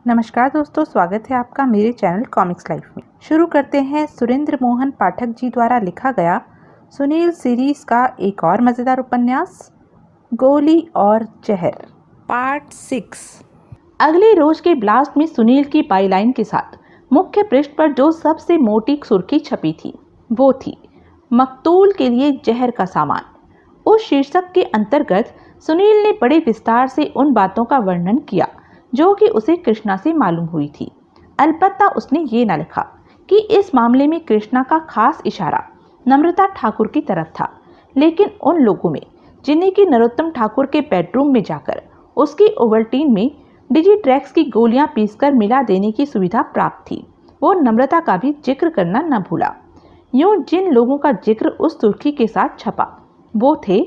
नमस्कार दोस्तों, स्वागत है आपका मेरे चैनल कॉमिक्स लाइफ में। शुरू करते हैं सुरेंद्र मोहन पाठक जी द्वारा लिखा गया सुनील सीरीज का एक और मज़ेदार उपन्यास गोली और जहर पार्ट 6। अगले रोज के ब्लास्ट में सुनील की बाईलाइन के साथ मुख्य पृष्ठ पर जो सबसे मोटी सुर्खी छपी थी वो थी मकतूल के लिए जहर का सामान। उस शीर्षक के अंतर्गत सुनील ने बड़े विस्तार से उन बातों का वर्णन किया जो कि उसे कृष्णा से मालूम हुई थी। अलबत्ता उसने ये न लिखा कि इस मामले में कृष्णा का खास इशारा नम्रता ठाकुर की तरफ था, लेकिन उन लोगों में जिन्हें कि नरोत्तम ठाकुर के बेडरूम में जाकर उसकी ओवल्टीन में डिजिट्रैक्स की गोलियां पीसकर मिला देने की सुविधा प्राप्त थी, वो नम्रता का भी जिक्र करना न भूला। यूं जिन लोगों का जिक्र उस सुर्खी के साथ छपा वो थे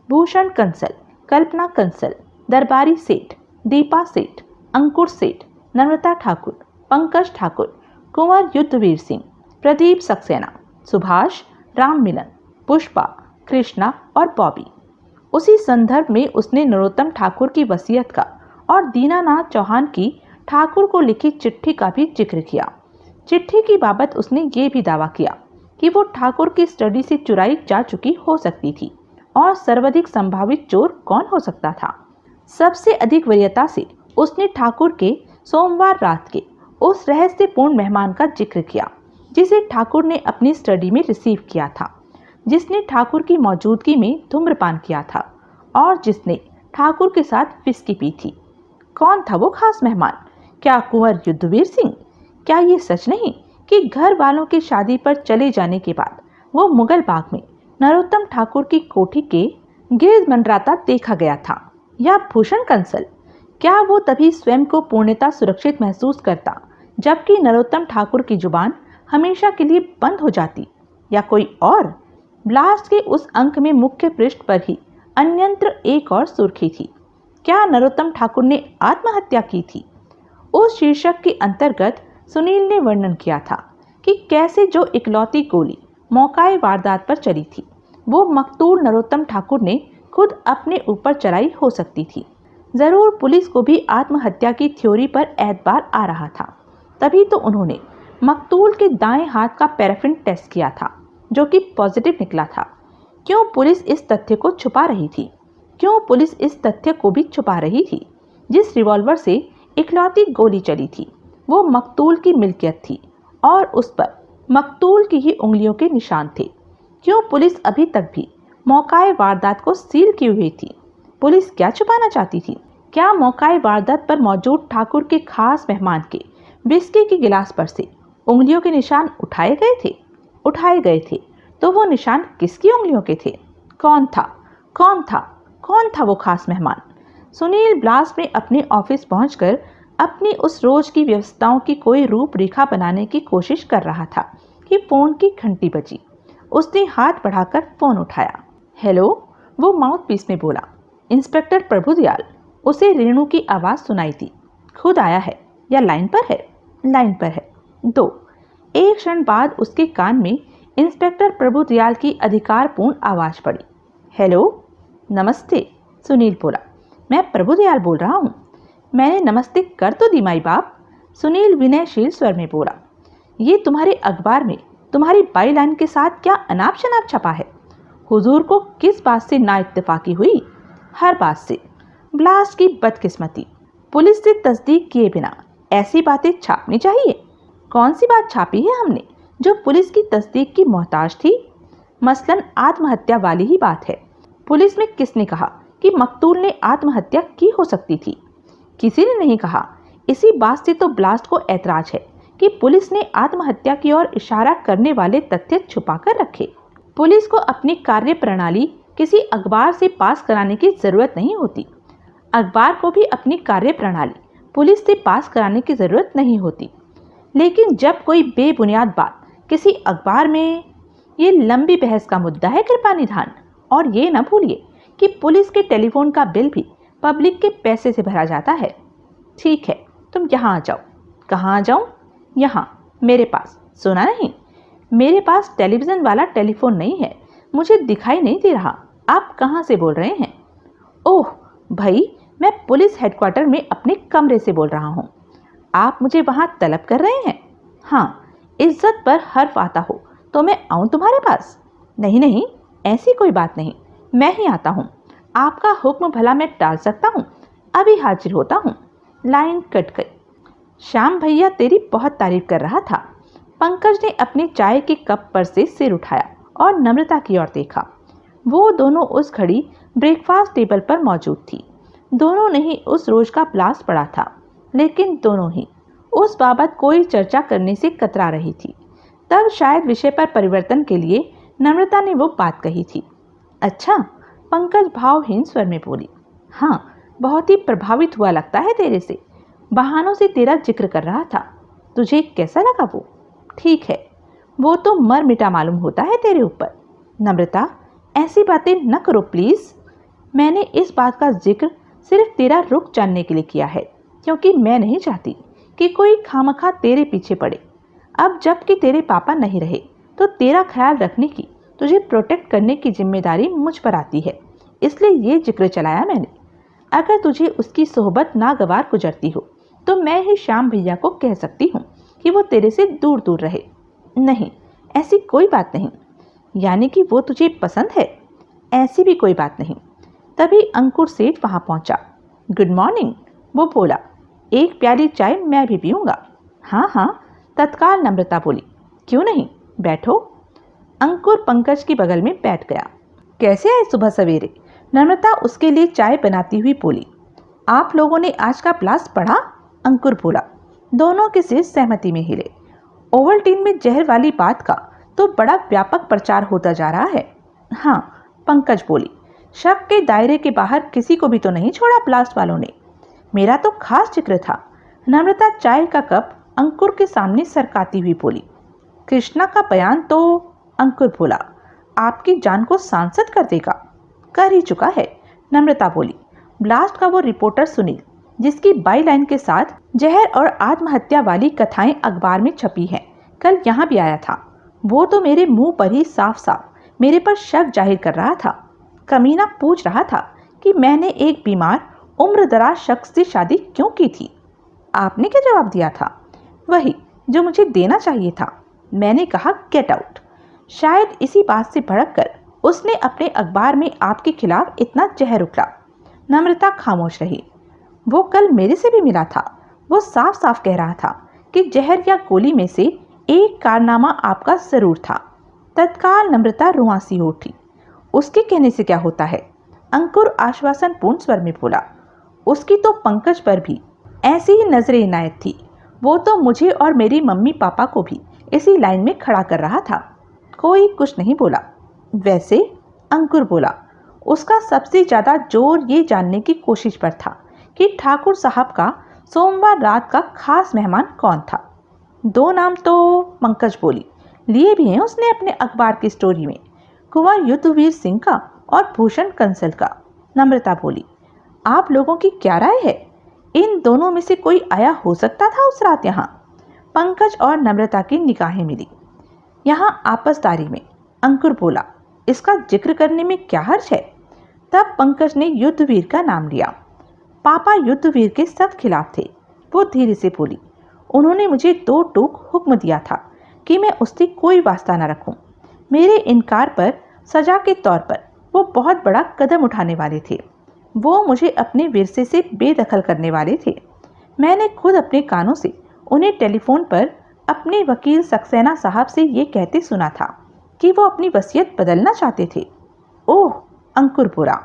भूषण कंसल, कल्पना कंसल, दरबारी सेठ, दीपा सेठ, अंकुर सेठ, नम्रता ठाकुर, पंकज ठाकुर, कुंवर युद्धवीर सिंह, प्रदीप सक्सेना, सुभाष, राम मिलन, पुष्पा, कृष्णा और बॉबी। उसी संदर्भ में उसने नरोत्तम ठाकुर की वसीयत का और दीनानाथ चौहान की ठाकुर को लिखी चिट्ठी का भी जिक्र किया। चिट्ठी की बाबत उसने ये भी दावा किया कि वो ठाकुर की स्टडी से चुराई जा चुकी हो सकती थी और सर्वाधिक संभावित चोर कौन हो सकता था। सबसे अधिक वरीयता से उसने ठाकुर के सोमवार रात के उस रहस्यपूर्ण मेहमान का जिक्र किया जिसे ठाकुर ने अपनी स्टडी में रिसीव किया था, जिसने ठाकुर की मौजूदगी में धूम्रपान किया था और जिसने ठाकुर के साथ विस्की पी थी। कौन था वो खास मेहमान? क्या कुंवर युद्धवीर सिंह? क्या ये सच नहीं कि घर वालों की शादी पर चले जाने के बाद वो मुगल बाग में नरोत्तम ठाकुर की कोठी के गिर्द मंडराता देखा गया था? या भूषण कंसल, क्या वो तभी स्वयं को पूर्णतः सुरक्षित महसूस करता जबकि नरोत्तम ठाकुर की जुबान हमेशा के लिए बंद हो जाती? या कोई और? ब्लास्ट के उस अंक में मुख्य पृष्ठ पर ही अन्यंत्र एक और सुर्खी थी। क्या नरोत्तम ठाकुर ने आत्महत्या की थी? उस शीर्षक के अंतर्गत सुनील ने वर्णन किया था कि कैसे जो इकलौती गोली मौकाए वारदात पर चली थी वो मकतूल नरोत्तम ठाकुर ने खुद अपने ऊपर चलाई हो सकती थी। जरूर पुलिस को भी आत्महत्या की थ्योरी पर एतबार आ रहा था, तभी तो उन्होंने मकतूल के दाएं हाथ का पैराफिन टेस्ट किया था जो कि पॉजिटिव निकला था। क्यों पुलिस इस तथ्य को छुपा रही थी? क्यों पुलिस इस तथ्य को भी छुपा रही थी जिस रिवॉल्वर से इकलौती गोली चली थी वो मकतूल की मिल्कियत थी और उस पर मकतूल की ही उंगलियों के निशान थे? क्यों पुलिस अभी तक भी मौकाए वारदात को सील की हुई थी? पुलिस क्या छुपाना चाहती थी? क्या मौकाए वारदात पर मौजूद ठाकुर के खास मेहमान के विस्की के गिलास पर से उंगलियों के निशान उठाए गए थे? उठाए गए थे तो वो निशान किसकी उंगलियों के थे? कौन था? कौन था? कौन था वो खास मेहमान? सुनील ब्लास्ट में अपने ऑफिस पहुंचकर अपनी उस रोज की व्यवस्थाओं की कोई रूपरेखा बनाने की कोशिश कर रहा था कि फोन की घंटी बजी। उसने हाथ बढ़ाकर फोन उठाया। हेलो, वो माउथ पीस में बोला। इंस्पेक्टर प्रभुदयाल। उसे रेणु की आवाज सुनाई थी। खुद आया है या लाइन पर है? लाइन पर है। दो। एक क्षण बाद उसके कान में इंस्पेक्टर प्रभुदयाल की अधिकारपूर्ण आवाज पड़ी। हेलो, नमस्ते, सुनील बोला। मैं प्रभुदयाल बोल रहा हूँ। मैंने नमस्ते कर तो दी माई बाप, सुनील विनयशील स्वर में बोला। ये तुम्हारे अखबार में तुम्हारी बाई लाइन के साथ क्या अनाप शनाप छपा है? हुजूर को किस बात से ना इत्तेफाकी हुई? हर बात से। ब्लास्ट की बदकिस्मती, पुलिस से तस्दीक किए बिना ऐसी बातें छापनी चाहिए? कौन सी बात छापी है हमने जो पुलिस की तस्दीक की मोहताज थी? मसलन आत्महत्या वाली ही बात है। पुलिस में किसने कहा कि मकतूल ने आत्महत्या की हो सकती थी? किसी ने नहीं कहा। इसी बात से तो ब्लास्ट को ऐतराज है कि पुलिस ने आत्महत्या की ओर इशारा करने वाले तथ्य छुपाकर रखे। पुलिस को अपनी कार्य प्रणाली किसी अखबार से पास कराने की जरूरत नहीं होती। अखबार को भी अपनी कार्य प्रणाली पुलिस से पास कराने की जरूरत नहीं होती। लेकिन जब कोई बेबुनियाद बात किसी अखबार में, ये लंबी बहस का मुद्दा है कृपा निधान। और ये न भूलिए कि पुलिस के टेलीफोन का बिल भी पब्लिक के पैसे से भरा जाता है। ठीक है, तुम यहाँ आ जाओ। कहाँ आ जाऊँ? यहाँ, मेरे पास। सुना नहीं? मेरे पास टेलीविज़न वाला टेलीफोन नहीं है, मुझे दिखाई नहीं दे रहा। आप कहाँ से बोल रहे हैं? ओह भाई, मैं पुलिस हेडक्वार्टर में अपने कमरे से बोल रहा हूँ। आप मुझे वहाँ तलब कर रहे हैं? हाँ, इज्जत पर हर्फ आता हो तो मैं आऊँ तुम्हारे पास? नहीं नहीं, ऐसी कोई बात नहीं, मैं ही आता हूँ। आपका हुक्म भला मैं टाल सकता हूँ? अभी हाजिर होता हूँ। लाइन कट गई। श्याम भैया तेरी बहुत तारीफ कर रहा था। पंकज ने अपने चाय के कप पर से सिर उठाया और नम्रता की ओर देखा। वो दोनों उस घड़ी ब्रेकफास्ट टेबल पर मौजूद थी। दोनों ने ही उस रोज का ब्लास्ट पढ़ा था, लेकिन दोनों ही उस बाबत कोई चर्चा करने से कतरा रही थी। तब शायद विषय पर परिवर्तन के लिए नम्रता ने वो बात कही थी। अच्छा, पंकज भावहीन स्वर में बोली। हाँ, बहुत ही प्रभावित हुआ लगता है तेरे से। बहानों से तेरा जिक्र कर रहा था। तुझे कैसा लगा वो? ठीक है, वो तो मर मिटा मालूम होता है तेरे ऊपर। नम्रता, ऐसी बातें न करो प्लीज। मैंने इस बात का जिक्र सिर्फ तेरा रुख जानने के लिए किया है, क्योंकि मैं नहीं चाहती कि कोई खामखा तेरे पीछे पड़े। अब जबकि तेरे पापा नहीं रहे तो तेरा ख्याल रखने की, तुझे प्रोटेक्ट करने की जिम्मेदारी मुझ पर आती है। इसलिए ये जिक्र चलाया मैंने। अगर तुझे उसकी सोहबत नागवार गुजरती हो तो मैं ही श्याम भैया को कह सकती हूँ कि वो तेरे से दूर दूर रहे। नहीं, ऐसी कोई बात नहीं। यानी कि वो तुझे पसंद है? ऐसी भी कोई बात नहीं। तभी अंकुर सेठ वहां पहुंचा। गुड मॉर्निंग, वो बोला। एक प्याली चाय मैं भी पीऊंगा। हाँ हाँ, तत्काल नम्रता बोली। क्यों नहीं, बैठो। अंकुर पंकज के बगल में बैठ गया। कैसे आए सुबह सवेरे? नम्रता उसके लिए चाय बनाती हुई बोली। आप लोगों ने आज का ब्लास्ट पढ़ा? अंकुर बोला। दोनों के सिर सहमति में हिले। ओवल्टीन में जहर वाली बात का तो बड़ा व्यापक प्रचार होता जा रहा है। हाँ, पंकज बोली। शक के दायरे के बाहर किसी को भी तो नहीं छोड़ा ब्लास्ट वालों ने। मेरा तो खास जिक्र था। नम्रता चाय का कप अंकुर के सामने सरकाती हुई बोली। कृष्णा का बयान तो, अंकुर बोला, आपकी जान को सांसद कर देगा। कर ही चुका है, नम्रता बोली। ब्लास्ट का वो रिपोर्टर सुनील, जिसकी बाई लाइन के साथ जहर और आत्महत्या वाली कथाएं अखबार में छपी हैं, कल यहाँ भी आया था। वो तो मेरे मुंह पर ही साफ साफ मेरे पर शक जाहिर कर रहा था। कमीना पूछ रहा था कि मैंने एक बीमार उम्रदराज शख्स से शादी क्यों की थी। आपने क्या जवाब दिया था? वही जो मुझे देना चाहिए था। मैंने कहा गेट आउट। शायद इसी बात से भड़ककर उसने अपने अखबार में आपके खिलाफ इतना जहर उगला। नम्रता खामोश रही। वो कल मेरे से भी मिला था। वो साफ साफ कह रहा था कि जहर या गोली में से एक कारनामा आपका जरूर था। तत्काल नम्रता रुआंसी हो उठी। उसके कहने से क्या होता है? अंकुर आश्वासन पूर्ण स्वर में बोला। उसकी तो पंकज पर भी ऐसी ही नजरे इनायत थी। वो तो मुझे और मेरी मम्मी पापा को भी इसी लाइन में खड़ा कर रहा था। कोई कुछ नहीं बोला। वैसे, अंकुर बोला, उसका सबसे ज्यादा जोर ये जानने की कोशिश पर था कि ठाकुर साहब का सोमवार रात का खास मेहमान कौन था। दो नाम तो, पंकज बोली, लिए भी हैं उसने अपने अखबार की स्टोरी में, कुंवर युद्धवीर सिंह का और भूषण कंसल का। नम्रता बोली। आप लोगों की क्या राय है? इन दोनों में से कोई आया हो सकता था उस रात यहाँ? पंकज और नम्रता की निगाहें मिली। यहाँ आपसदारी में अंकुर बोला, इसका जिक्र करने में क्या हर्ज है? तब पंकज ने युद्धवीर का नाम लिया। पापा युद्धवीर के सख्त खिलाफ थे। वो धीरे से बोली। उन्होंने मुझे दो टूक हुक्म दिया था कि मैं उससे कोई वास्ता न रखूं। मेरे इनकार पर सजा के तौर पर वो बहुत बड़ा कदम उठाने वाले थे। वो मुझे अपने विरसे से बेदखल करने वाले थे। मैंने खुद अपने कानों से उन्हें टेलीफोन पर अपने वकील सक्सेना साहब से ये कहते सुना था कि वो अपनी वसीयत बदलना चाहते थे। ओह, अंकुर बोला।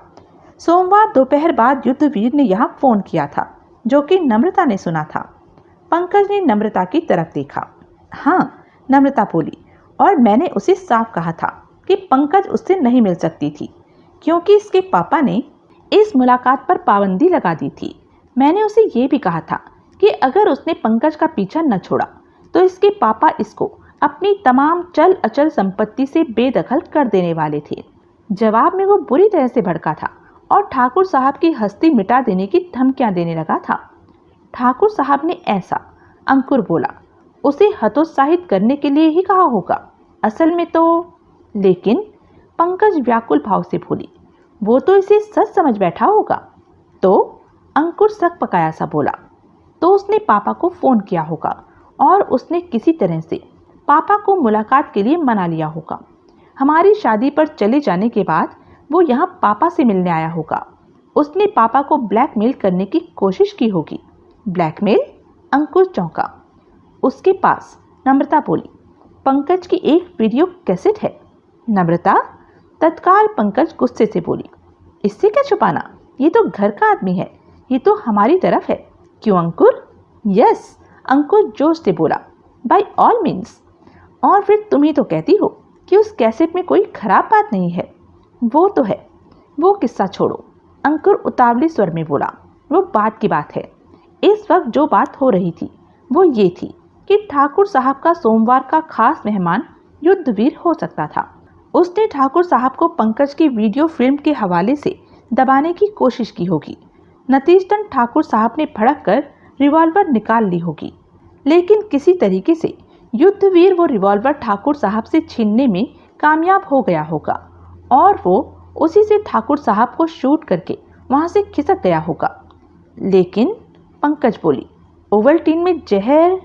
सोमवार दोपहर बाद युद्धवीर ने यहाँ फोन किया था, जो कि नम्रता ने सुना था। पंकज ने नम्रता की तरफ देखा। हाँ, नम्रता बोली, और मैंने उसे साफ कहा था कि पंकज उससे नहीं मिल सकती थी, क्योंकि इसके पापा ने इस मुलाकात पर पाबंदी लगा दी थी। मैंने उसे ये भी कहा था कि अगर उसने पंकज का पीछा न छोड़ा तो इसके पापा इसको अपनी तमाम चल अचल संपत्ति से बेदखल कर देने वाले थे। जवाब में वो बुरी तरह से भड़का था और ठाकुर साहब की हस्ती मिटा देने की धमकियां देने लगा था। ठाकुर साहब ने ऐसा, अंकुर बोला, उसे हतोत्साहित करने के लिए ही कहा होगा। असल में तो, लेकिन पंकज व्याकुल भाव से बोली, वो तो इसे सच समझ बैठा होगा। तो, अंकुर सक पकाया सा बोला। तो उसने पापा को फ़ोन किया होगा और उसने किसी तरह से पापा को मुलाकात के लिए मना लिया होगा। हमारी शादी पर चले जाने के बाद वो यहाँ पापा से मिलने आया होगा। उसने पापा को ब्लैकमेल करने की कोशिश की होगी। ब्लैकमेल? अंकुर चौंका। उसके पास, नम्रता बोली, पंकज की एक वीडियो कैसेट है। नम्रता? तत्काल पंकज गुस्से से बोली, इससे क्या छुपाना, ये तो घर का आदमी है, ये तो हमारी तरफ है। क्यों अंकुर? यस, अंकुर जोश से बोला, बाय ऑल मीन्स। और फिर तुम ही तो कहती हो कि उस कैसेट में कोई खराब बात नहीं है। वो तो है, वो किस्सा छोड़ो, अंकुर उतावले स्वर में बोला, वो बात की बात है। इस वक्त जो बात हो रही थी वो ये थी कि ठाकुर साहब का सोमवार का खास मेहमान युद्धवीर हो सकता था। उसने ठाकुर साहब को पंकज की वीडियो फिल्म के हवाले से दबाने की कोशिश की होगी। नतीजतन ठाकुर साहब ने भड़क कर रिवॉल्वर निकाल ली होगी, लेकिन किसी तरीके से युद्धवीर वो रिवॉल्वर ठाकुर साहब से छीनने में कामयाब हो गया होगा और वो उसी से ठाकुर साहब को शूट करके वहां से खिसक गया होगा। लेकिन पंकज बोली, ओवल्टीन में जहर,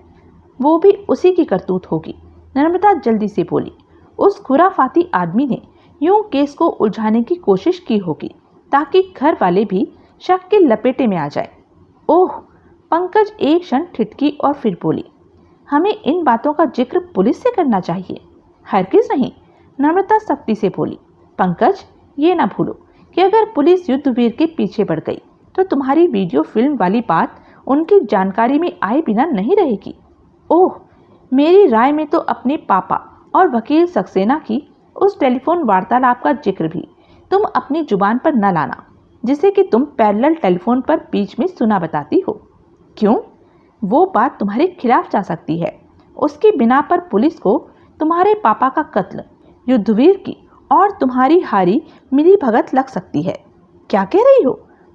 वो भी उसी की करतूत होगी। नम्रता जल्दी से बोली, उस खुराफाती आदमी ने यूं केस को उलझाने की कोशिश की होगी ताकि घर वाले भी शक के लपेटे में आ जाए। ओह! पंकज एक क्षण ठिठकी और फिर बोली, हमें इन बातों का जिक्र पुलिस से करना चाहिए। हरगिज नहीं, नम्रता सख्ती से बोली। पंकज, ये ना भूलो कि अगर पुलिस युद्धवीर के पीछे बढ़ गई तो तुम्हारी वीडियो फिल्म वाली बात उनकी जानकारी में आए बिना नहीं रहेगी। ओह, मेरी राय में तो अपने पापा और वकील सक्सेना की उस टेलीफोन वार्तालाप का जिक्र भी तुम अपनी जुबान पर न लाना, जिसे कि तुम पैरेलल टेलीफोन पर बीच में सुना बताती हो। क्यों? वो बात तुम्हारे खिलाफ जा सकती है। उसके बिना पर पुलिस को तुम्हारे पापा का कत्ल, युद्धवीर की और तुम्हारी हारी मिली भगत लग सकती है। क्या कह रही हो?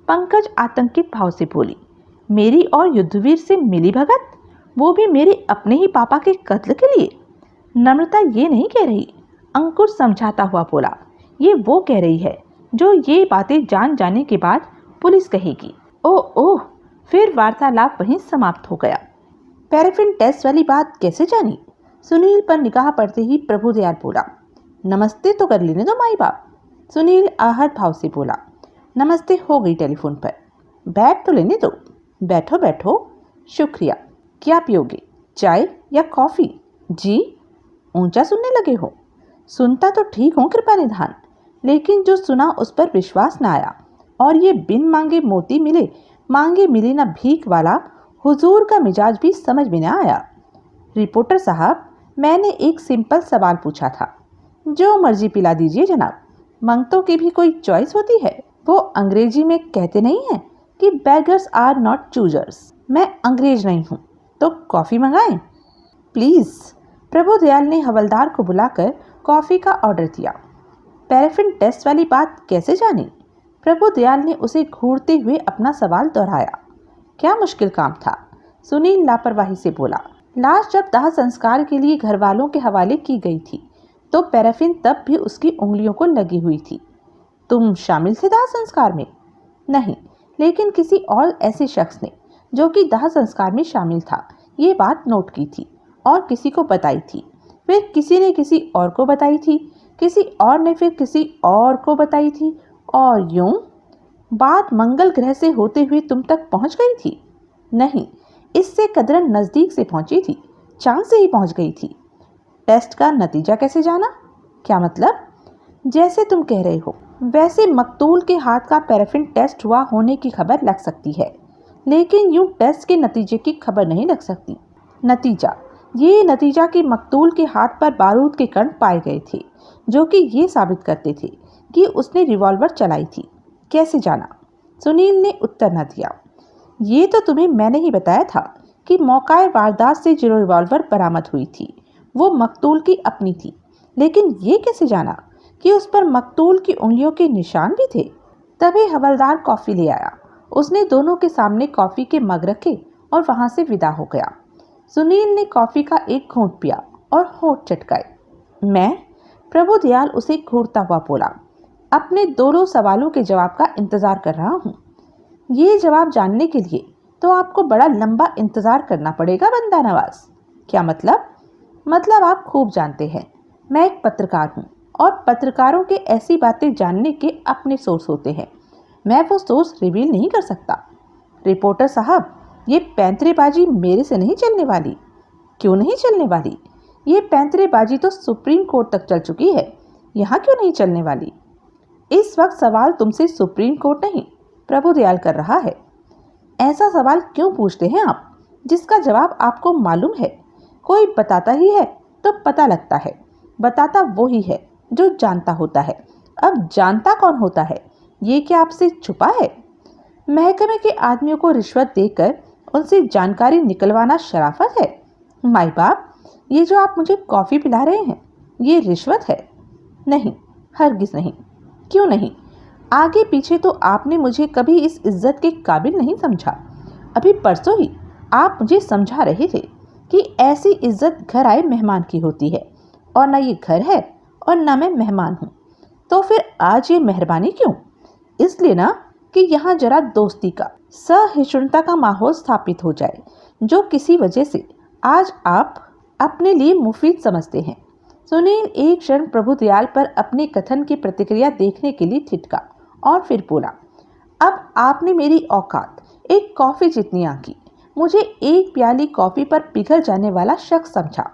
पंकज आतंकित भाव से बोली, मेरी और युद्धवीर से मिली भगत, वो भी मेरे अपने ही पापा के कत्ल के लिए? नम्रता ये नहीं कह रही, अंकुर समझाता हुआ बोला, ये वो कह रही है जो ये बातें जान जाने के बाद पुलिस कहेगी। ओह ओह, फिर वार्तालाप वहीं समाप्त हो गया। पैराफिन टेस्ट वाली बात कैसे जानी? सुनील पर निगाह पड़ते ही प्रभुदयाल बोला, नमस्ते तो कर लेने दो माई बाप। सुनील आहत भाव से बोला, नमस्ते हो गई टेलीफोन पर, बैठ तो लेने दो। बैठो बैठो। शुक्रिया। क्या पियोगे, चाय या कॉफ़ी? जी। ऊंचा सुनने लगे हो? सुनता तो ठीक हूँ कृपा निधान, लेकिन जो सुना उस पर विश्वास न आया, और ये बिन मांगे मोती मिले मांगे मिले न भीख वाला हुजूर का मिजाज भी समझ में न आया। रिपोर्टर साहब, मैंने एक सिंपल सवाल पूछा था। जो मर्जी पिला दीजिए जनाब, मंगतों की भी कोई चॉइस होती है। वो अंग्रेजी में कहते नहीं है कि बेगर्स आर नॉट चूजर्स। मैं अंग्रेज नहीं हूँ, तो कॉफ़ी मंगाएं? प्लीज़। प्रभुदयाल ने हवलदार को बुलाकर कॉफ़ी का ऑर्डर दिया। पैराफिन टेस्ट वाली बात कैसे जानी? प्रभुदयाल ने उसे घूरते हुए अपना सवाल दोहराया। क्या मुश्किल काम था? सुनील लापरवाही से बोला। लाश जब दाह संस्कार के लिए घर वालों के हवाले की गई थी तो पैराफिन तब भी उसकी उंगलियों को लगी हुई थी। तुम शामिल थे दाह संस्कार में? नहीं, लेकिन किसी और ऐसे शख्स ने जो कि दाह संस्कार में शामिल था ये बात नोट की थी और किसी को बताई थी। फिर किसी ने किसी और को बताई थी, किसी और ने फिर किसी और को बताई थी, और यूं बात मंगल ग्रह से होते हुए तुम तक पहुंच गई थी? नहीं, इससे कदरन नज़दीक से पहुंची थी, चांद से ही पहुंच गई थी। टेस्ट का नतीजा कैसे जाना? क्या मतलब? जैसे तुम कह रहे हो वैसे मकतूल के हाथ का पैराफिन टेस्ट हुआ होने की खबर लग सकती है, लेकिन यूं टेस्ट के नतीजे की खबर नहीं लग सकती। ये नतीजा कि मकतूल के हाथ पर बारूद के कण पाए गए थे, जो कि ये साबित करते थे कि उसने रिवॉल्वर चलाई थी। कैसे जाना? सुनील ने उत्तर न दिया। ये तो तुम्हें मैंने ही बताया था कि मौकाए वारदात से जो रिवॉल्वर बरामद हुई थी वो मकतूल की अपनी थी, लेकिन ये कैसे जाना कि उस पर मकतूल की उंगलियों के निशान भी थे? तभी हवलदार कॉफ़ी ले आया। उसने दोनों के सामने कॉफ़ी के मग रखे और वहां से विदा हो गया। सुनील ने कॉफ़ी का एक घूंट पिया और होंठ चटकाए। मैं? प्रभुदयाल उसे घूरता हुआ बोला, अपने दोनों सवालों के जवाब का इंतजार कर रहा हूँ। ये जवाब जानने के लिए तो आपको बड़ा लंबा इंतजार करना पड़ेगा बंदा नवाज। क्या मतलब? मतलब आप खूब जानते हैं मैं एक पत्रकार हूँ और पत्रकारों के ऐसी बातें जानने के अपने सोर्स होते हैं। मैं वो सोर्स रिवील नहीं कर सकता। रिपोर्टर साहब, ये पैंतरेबाजी मेरे से नहीं चलने वाली। क्यों नहीं चलने वाली? ये पैंतरेबाजी तो सुप्रीम कोर्ट तक चल चुकी है, यहाँ क्यों नहीं चलने वाली? इस वक्त सवाल तुमसे सुप्रीम कोर्ट नहीं प्रभुदयाल कर रहा है। ऐसा सवाल क्यों पूछते हैं आप जिसका जवाब आपको मालूम है? कोई बताता ही है तो पता लगता है। बताता वो ही है जो जानता होता है। अब जानता कौन होता है ये क्या आपसे छुपा है? महकमे के आदमियों को रिश्वत देकर उनसे जानकारी निकलवाना शराफत है? माई बाप, ये जो आप मुझे कॉफ़ी पिला रहे हैं ये रिश्वत है? नहीं, हरगिज नहीं। क्यों नहीं? आगे पीछे तो आपने मुझे कभी इस इज्जत के काबिल नहीं समझा। अभी परसों ही आप मुझे समझा रहे थे कि ऐसी इज्जत घर आए मेहमान की होती है, और ना ये घर है और ना मैं मेहमान हूँ। तो फिर आज ये मेहरबानी क्यों? इसलिए ना कि यहाँ जरा दोस्ती का, सहिष्णुता का माहौल स्थापित हो जाए, जो किसी वजह से आज आप अपने लिए मुफीद समझते हैं। सुनील एक क्षण प्रभुदयाल पर अपने कथन की प्रतिक्रिया देखने के लिए ठिठका और फिर बोला, अब आपने मेरी औकात एक कॉफ़ी जितनी आंकी। मुझे एक प्याली कॉफ़ी पर पिघल जाने वाला शख्स समझा।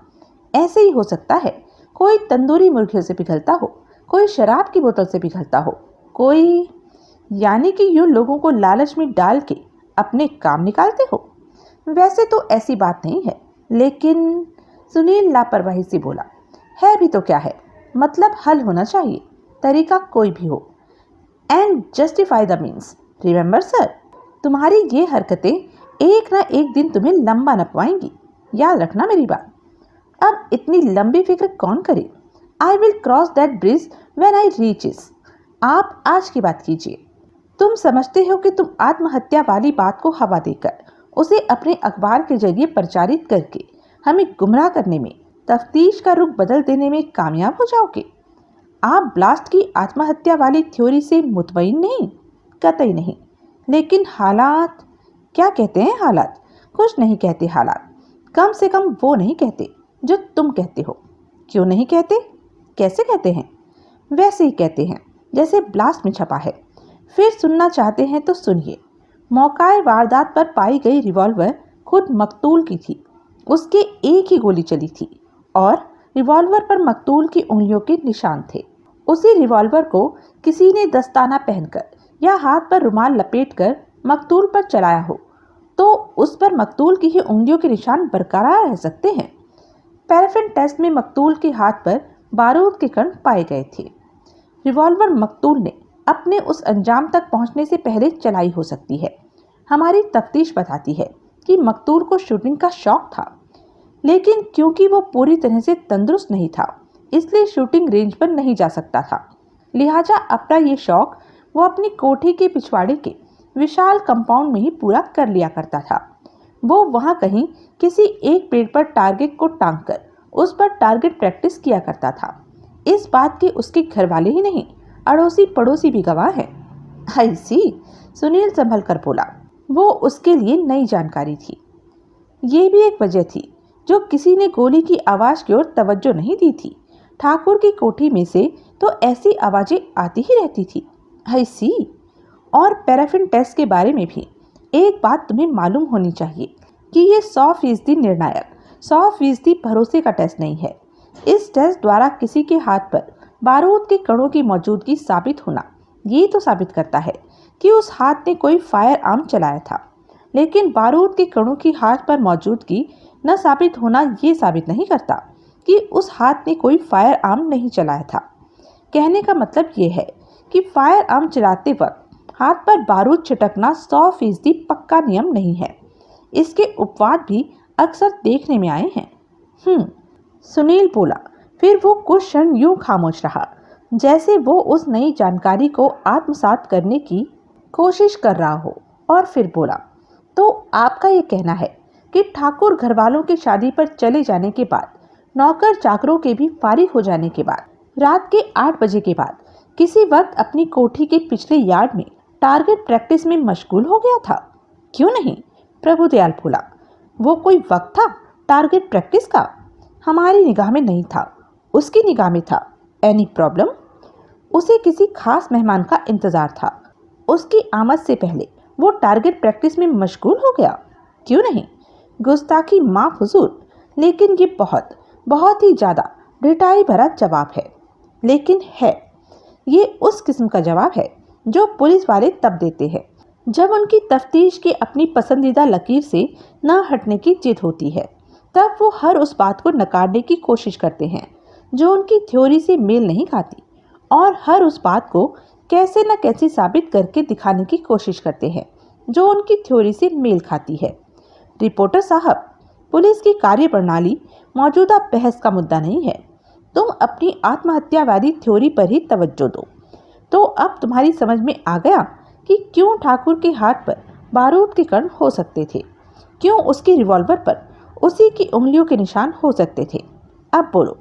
ऐसे ही हो सकता है कोई तंदूरी मुर्गे से पिघलता हो, कोई शराब की बोतल से पिघलता हो, कोई, यानी कि यूं लोगों को लालच में डाल के अपने काम निकालते हो। वैसे तो ऐसी बात नहीं है, लेकिन सुनील लापरवाही से बोला, है भी तो क्या है, मतलब हल होना चाहिए, तरीका कोई भी हो। And justify the means. Remember sir, तुम्हारी ये हरकतें एक ना एक दिन तुम्हें लंबा नपवाएंगी, याद रखना मेरी बात। अब इतनी लंबी फिक्र कौन करे? I will cross that bridge when I reaches. आप आज की बात कीजिए। तुम समझते हो कि तुम आत्महत्या वाली बात को हवा देकर उसे अपने अखबार के जरिए प्रचारित करके हमें गुमराह करने में, तफ्तीश का रुख बदल देने में कामयाब हो जाओगे। आप ब्लास्ट की आत्महत्या वाली थ्योरी से मुतमईन नहीं? कतई नहीं। लेकिन हालात, क्या कहते हैं हालात? कुछ नहीं कहते हालात। कम से कम वो नहीं कहते जो तुम कहते हो। क्यों नहीं कहते? कैसे कहते हैं? वैसे ही कहते हैं जैसे ब्लास्ट में छपा है। फिर सुनना चाहते हैं तो सुनिए। मौकाए वारदात पर पाई गई रिवॉल्वर खुद मकतूल की थी। उसके एक ही गोली चली थी और रिवॉल्वर पर मकतूल की उंगलियों के निशान थे। उसी रिवॉल्वर को किसी ने दस्ताना पहनकर या हाथ पर रुमाल लपेटकर मकतूल पर चलाया हो तो उस पर मकतूल की ही उंगलियों के निशान बरकरार रह सकते हैं। पैराफिन टेस्ट में मकतूल के हाथ पर बारूद के कण पाए गए थे। रिवॉल्वर मकतूल ने अपने उस अंजाम तक पहुंचने से पहले चलाई हो सकती है। हमारी तफ्तीश बताती है कि मकतूल को शूटिंग का शौक था, लेकिन क्योंकि वो पूरी तरह से तंदुरुस्त नहीं था इसलिए शूटिंग रेंज पर नहीं जा सकता था। लिहाजा अपना ये शौक वो अपनी कोठी के पिछवाड़े के विशाल कंपाउंड में ही पूरा कर लिया करता था। वो वहाँ कहीं किसी एक पेड़ पर टारगेट को टांगकर उस पर टारगेट प्रैक्टिस किया करता था। इस बात के उसके घर वाले ही नहीं, अड़ोसी पड़ोसी भी गवाह हैं। आई सी, सुनील संभल कर बोला। वो उसके लिए नई जानकारी थी। ये भी एक वजह थी जो किसी ने गोली की आवाज़ की ओर तवज्जो नहीं दी थी। ठाकुर की कोठी में से तो ऐसी आवाज़ें आती ही रहती थी। आई सी। और पैराफिन टेस्ट के बारे में भी एक बात तुम्हें मालूम होनी चाहिए कि ये 100% निर्णायक, 100% भरोसे का टेस्ट नहीं है। इस टेस्ट द्वारा किसी के हाथ पर बारूद के कणों की मौजूदगी साबित होना ये तो साबित करता है कि उस हाथ ने कोई फायर आर्म चलाया था, लेकिन बारूद के कणों की हाथ पर मौजूदगी न साबित होना ये साबित नहीं करता कि उस हाथ ने कोई फायर आर्म नहीं चलाया था। कहने का मतलब ये है कि फायर आर्म चलाते वक्त हाथ पर बारूद छिटकना 100% पक्का नियम नहीं है। इसके उपवाद भी अक्सर देखने में आए हैं। सुनील बोला। फिर वो कुछ क्षण यूं खामोश रहा जैसे वो उस नई जानकारी को आत्मसात करने की कोशिश कर रहा हो, और फिर बोला, तो आपका ये कहना है कि ठाकुर घरवालों की शादी पर चले जाने के बाद, नौकर चाकरों के भी फारिग हो जाने के बाद, रात के 8 बजे के बाद किसी वक्त अपनी कोठी के पिछले यार्ड में टारगेट प्रैक्टिस में मशगूल हो गया था? क्यों नहीं, प्रभुदयाल बोला, वो कोई वक्त था टारगेट प्रैक्टिस का? हमारी निगाह में नहीं था, उसकी निगाह में था। Any problem? उसे किसी खास मेहमान का इंतजार था। उसकी आमद से पहले वो टारगेट प्रैक्टिस में मशगूल हो गया। क्यों नहीं? गुस्ताखी माफ हुजूर, लेकिन ये बहुत बहुत ही ज़्यादा ढिठाई भरा जवाब है। लेकिन है, ये उस किस्म का जवाब है जो पुलिस वाले तब देते हैं जब उनकी तफ्तीश की अपनी पसंदीदा लकीर से न हटने की जिद होती है। तब वो हर उस बात को नकारने की कोशिश करते हैं जो उनकी थ्योरी से मेल नहीं खाती, और हर उस बात को कैसे न कैसे साबित करके दिखाने की कोशिश करते हैं जो उनकी थ्योरी से मेल खाती है। रिपोर्टर साहब, पुलिस की कार्यप्रणाली मौजूदा बहस का मुद्दा नहीं है। तुम अपनी आत्महत्यावादी थ्योरी पर ही तवज्जो दो। तो अब तुम्हारी समझ में आ गया कि क्यों ठाकुर के हाथ पर बारूद के कण हो सकते थे, क्यों उसकी रिवॉल्वर पर उसी की उंगलियों के निशान हो सकते थे। अब बोलो,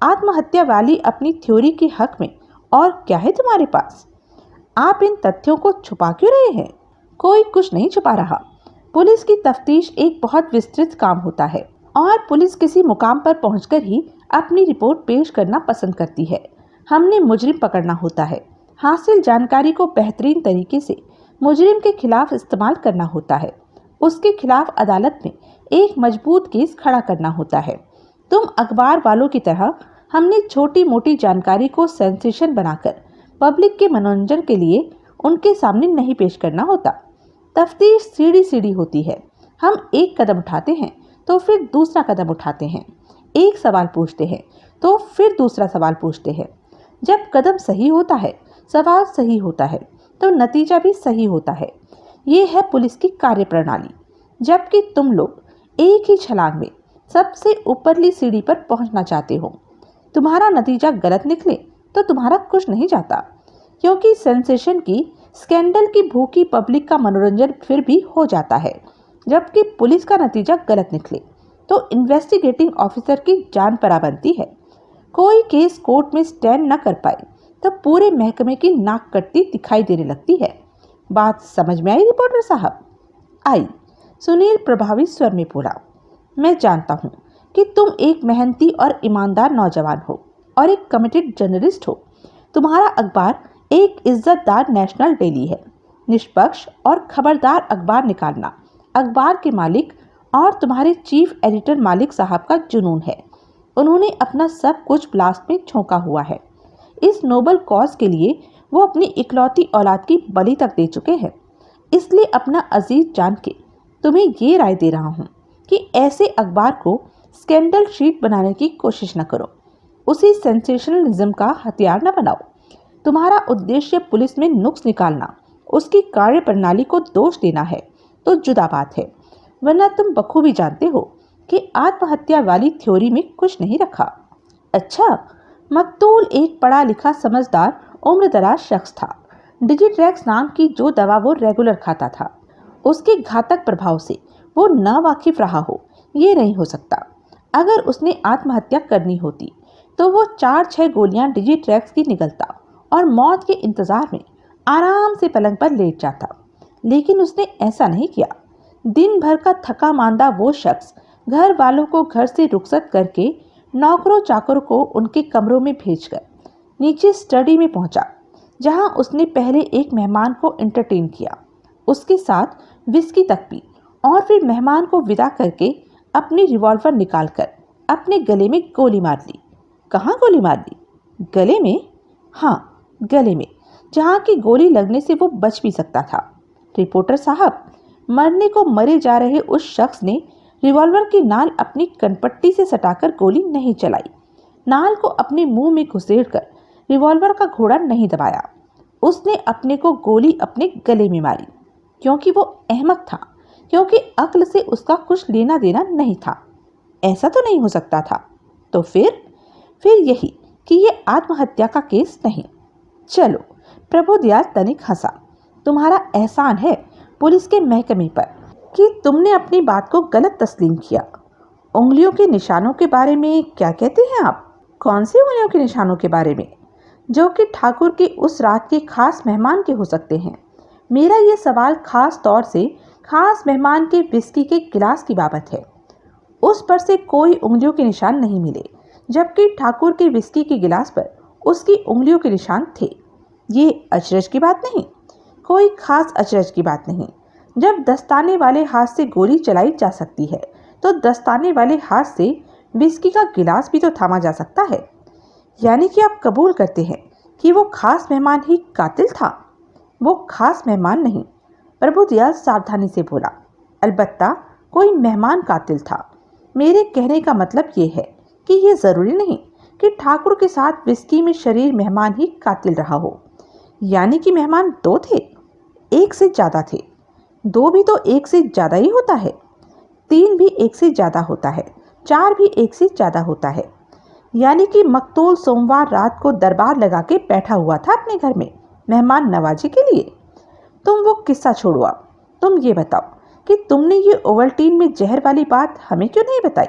आत्महत्या वाली अपनी थ्योरी के हक में और क्या है तुम्हारे पास? आप इन तथ्यों को छुपा क्यों रहे हैं? कोई कुछ नहीं छुपा रहा। पुलिस की तफ्तीश एक बहुत विस्तृत काम होता है और पुलिस किसी मुकाम पर पहुंचकर ही अपनी रिपोर्ट पेश करना पसंद करती है। हमने मुजरिम पकड़ना होता है। हासिल जानकारी को बेहतरीन तरीके से मुजरिम के खिलाफ इस्तेमाल करना होता है। उसके खिलाफ अदालत में एक मजबूत केस खड़ा करना होता है। तुम अखबार वालों की तरह हमने छोटी मोटी जानकारी को सेंसेशन बनाकर पब्लिक के मनोरंजन के लिए उनके सामने नहीं पेश करना होता। तफ्तीश सीढ़ी सीढ़ी होती है। हम एक कदम उठाते हैं तो फिर दूसरा कदम उठाते हैं, एक सवाल पूछते हैं तो फिर दूसरा सवाल पूछते हैं। जब कदम सही होता है, सवाल सही होता है, तो नतीजा भी सही होता है। ये है पुलिस की कार्यप्रणाली। जबकि तुम लोग एक ही छलांग में सबसे ऊपरली सीढ़ी पर पहुंचना चाहते हो। तुम्हारा नतीजा गलत निकले तो तुम्हारा कुछ नहीं जाता, क्योंकि सेंसेशन की, स्कैंडल की भूखी पब्लिक का मनोरंजन फिर भी हो जाता है। जबकि पुलिस का नतीजा गलत निकले तो इन्वेस्टिगेटिंग ऑफिसर की जान परा बनती है। कोई केस कोर्ट में स्टैंड न कर पाए तो पूरे महकमे की नाक कटती दिखाई देने लगती है। बात समझ में आई रिपोर्टर साहब? आई। सुनील प्रभावी स्वर में बोला, मैं जानता हूँ कि तुम एक मेहनती और ईमानदार नौजवान हो और एक कमिटेड जर्नलिस्ट हो। तुम्हारा अखबार एक इज्जतदार नेशनल डेली है। निष्पक्ष और खबरदार अखबार निकालना अखबार के मालिक और तुम्हारे चीफ एडिटर मालिक साहब का जुनून है। उन्होंने अपना सब कुछ ब्लास्ट में झोंका हुआ है। इस नोबल कॉज के लिए वो अपनी इकलौती औलाद की बलि तक दे चुके हैं। इसलिए अपना अजीज जान के तुम्हें ये राय दे रहा हूँ कि ऐसे अखबार को स्कैंडल शीट बनाने की कोशिश न करो। उसी सेंसेशनलिज्म का हथियार न बनाओ। तुम्हारा उद्देश्य पुलिस में नुक्स निकालना, उसकी कार्यप्रणाली को दोष देना है तो जुदा बात है, वरना तुम बखूबी जानते हो कि आत्महत्या वाली थ्योरी में कुछ नहीं रखा। अच्छा, मकतूल एक पढ़ा लिखा समझदार उम्रदराज शख्स था। डिजिट्रैक्स नाम की जो दवा वो रेगुलर खाता था, उसके घातक प्रभाव से वो न वाकिफ रहा हो, ये नहीं हो सकता। अगर उसने आत्महत्या करनी होती तो वो 4-6 गोलियां डिजिट्रैक्स की निगलता और मौत के इंतजार में आराम से पलंग पर लेट जाता। लेकिन उसने ऐसा नहीं किया। दिन भर का थका मांदा वो शख्स घर वालों को घर से रुखसत करके नौकरों चाकरों को उनके कमरों में भेजकर नीचे स्टडी में पहुंचा, जहां उसने पहले एक मेहमान को एंटरटेन किया, उसके साथ विस्की तक पी और फिर मेहमान को विदा करके अपनी रिवॉल्वर निकालकर अपने गले में गोली मार ली। कहाँ गोली मार ली? गले में? हाँ, गले में, जहाँ की गोली लगने से वो बच भी सकता था। रिपोर्टर साहब, मरने को मरे जा रहे उस शख्स ने रिवॉल्वर की नाल अपनी कनपट्टी से सटाकर गोली नहीं चलाई। नाल को अपने मुंह में घुसेड़कर रिवॉल्वर का घोड़ा नहीं दबाया। उसने अपने को गोली अपने गले में मारी, क्योंकि वो अहमक था, क्योंकि अक्ल से उसका कुछ लेना देना नहीं था। ऐसा तो नहीं हो सकता था। तो फिर यही कि ये आत्महत्या का केस नहीं। चलो, प्रभुदयाल तनिक हंसा। तुम्हारा एहसान है पुलिस के महकमे पर कि तुमने अपनी बात को गलत तस्लीम किया। उंगलियों के निशानों के बारे में क्या कहते हैं आप? कौन से उंगलियों के निशानों के बारे में? जो कि ठाकुर की उस रात के खास मेहमान के हो सकते हैं। मेरा ये सवाल खास तौर से खास मेहमान के विस्की के गिलास की बाबत है। उस पर से कोई उंगलियों के निशान नहीं मिले, जबकि ठाकुर के विस्की के गिलास पर उसकी उंगलियों के निशान थे। ये अचरज की बात नहीं, कोई खास अचरज की बात नहीं। जब दस्ताने वाले हाथ से गोली चलाई जा सकती है, तो दस्ताने वाले हाथ से विस्की का गिलास भी तो थामा जा सकता है। यानी कि आप कबूल करते हैं कि वो खास मेहमान ही कातिल था? वो खास मेहमान नहीं, प्रभुदयाल सावधानी से बोला। अलबत्ता कोई मेहमान कातिल था। मेरे कहने का मतलब ये है कि ये जरूरी नहीं कि ठाकुर के साथ विस्की में शरीर मेहमान ही कातिल रहा हो। यानी कि मेहमान दो थे, एक से ज्यादा थे। दो भी तो एक से ज्यादा ही होता है, तीन भी एक से ज्यादा होता है, चार भी एक से ज्यादा होता है। यानी कि मकतूल सोमवार रात को दरबार लगा के बैठा हुआ था अपने घर में मेहमान नवाजी के लिए। तुम वो किस्सा छोड़ो, अब तुम ये बताओ कि तुमने ये ओवल्टीन में जहर वाली बात हमें क्यों नहीं बताई?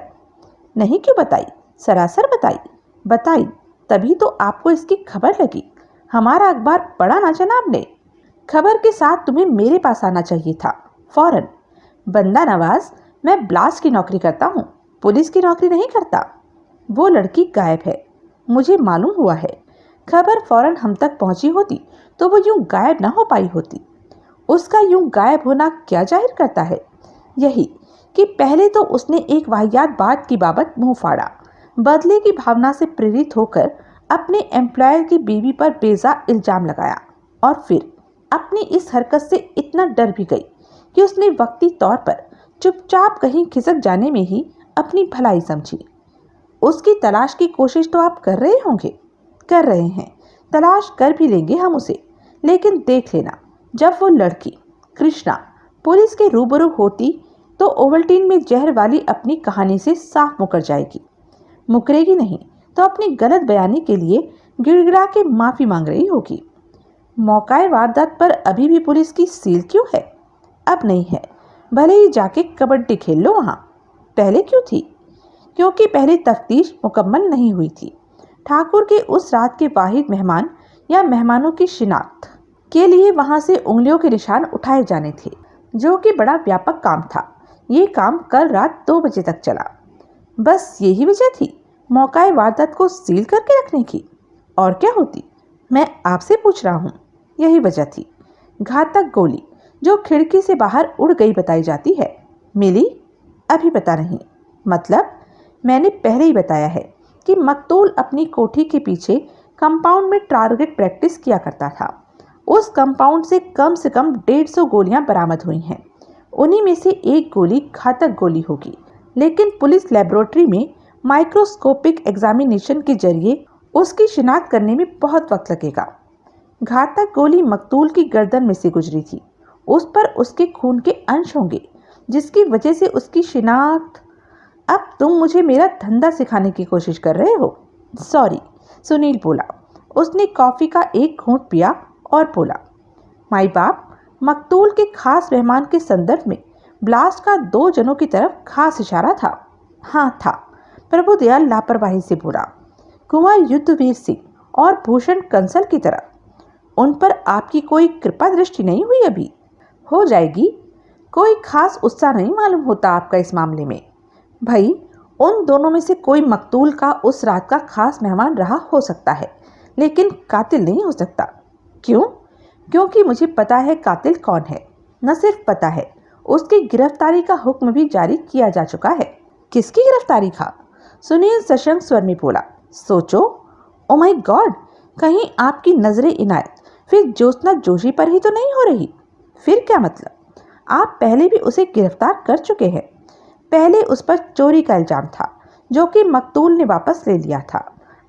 नहीं क्यों बताई? सरासर बताई। बताई तभी तो आपको इसकी खबर लगी। हमारा अखबार पढ़ा ना जनाब ने? खबर के साथ तुम्हें मेरे पास आना चाहिए था फौरन। बंदा नवाज, मैं ब्लास्ट की नौकरी करता हूँ, पुलिस की नौकरी नहीं करता। वो लड़की गायब है, मुझे मालूम हुआ है। खबर फौरन हम तक पहुंची होती तो वो यूं गायब ना हो पाई होती। उसका यूं गायब होना क्या जाहिर करता है? यही कि पहले तो उसने एक वाहियात बात की बाबत मुंह फाड़ा, बदले की भावना से प्रेरित होकर अपने एम्प्लॉयर की बीवी पर बेजा इल्जाम लगाया, और फिर अपनी इस हरकत से इतना डर भी गई कि उसने वक्ती तौर पर चुपचाप कहीं खिसक जाने में ही अपनी भलाई समझी। उसकी तलाश की कोशिश तो आप कर रहे होंगे? कर रहे हैं, तलाश कर भी लेंगे हम उसे। लेकिन देख लेना, जब वो लड़की कृष्णा पुलिस के रूबरू होती तो ओवल्टीन में जहर वाली अपनी कहानी से साफ मुकर जाएगी। मुकरेगी नहीं तो अपनी गलत बयानी के लिए गिड़गिड़ा के माफी मांग रही होगी। मौकाए वारदात पर अभी भी पुलिस की सील क्यों है? अब नहीं है, भले ही जाके कबड्डी खेल लो वहां। पहले क्यों थी? क्योंकि पहले तफ्तीश मुकम्मल नहीं हुई थी। ठाकुर के उस रात के वाहिद मेहमान या मेहमानों की शिनाख्त के लिए वहां से उंगलियों के निशान उठाए जाने थे, जो कि बड़ा व्यापक काम था। ये काम कल रात 2 बजे तक चला। बस यही वजह थी मौकाए वारदात को सील करके रखने की? और क्या होती? मैं आपसे पूछ रहा हूँ। यही वजह थी। घातक गोली जो खिड़की से बाहर उड़ गई बताई जाती है, मिली? अभी पता नहीं। मतलब मैंने पहले ही बताया है कि मकतूल अपनी कोठी के पीछे कंपाउंड में टारगेट प्रैक्टिस किया करता था। उस कंपाउंड से कम 150 गोलियां बरामद हुई हैं। उन्हीं में से एक गोली घातक गोली होगी, लेकिन पुलिस लेबोरेटरी में माइक्रोस्कोपिक एग्जामिनेशन के जरिए उसकी शिनाख्त करने में बहुत वक्त लगेगा। घातक गोली मकतूल की गर्दन में से गुजरी थी। उस पर उसके खून के अंश होंगे, जिसकी वजह से उसकी शिनाख्त। अब तुम मुझे मेरा धंधा सिखाने की कोशिश कर रहे हो? सॉरी, सुनील बोला। उसने कॉफी का एक घूंट पिया और बोला, माई बाप, मकतूल के खास मेहमान के संदर्भ में ब्लास्ट का 2 जनों की तरफ खास इशारा था। हाँ था, प्रभुदयाल लापरवाही से बोला। कुंवर युद्धवीर सिंह और भूषण कंसल की तरफ। उन पर आपकी कोई कृपा दृष्टि नहीं हुई? अभी हो जाएगी। कोई खास उत्साह नहीं मालूम होता आपका इस मामले में। भाई, उन दोनों में से कोई मकतूल का उस रात का खास मेहमान रहा हो सकता है, लेकिन कातिल नहीं हो सकता। क्यों? क्योंकि मुझे पता है कातिल कौन है। न सिर्फ पता है, उसकी गिरफ्तारी का हुक्म भी जारी किया जा चुका है। किसकी गिरफ्तारी का? सुनील सशंक स्वर में बोला। सोचो, ओ माय गॉड, कहीं आपकी नजरे इनायत फिर ज्योत्सना जोशी पर ही तो नहीं हो रही? फिर क्या मतलब? आप पहले भी उसे गिरफ्तार कर चुके हैं। पहले उस पर चोरी का इल्जाम था, जो कि मकतूल ने वापस ले लिया था।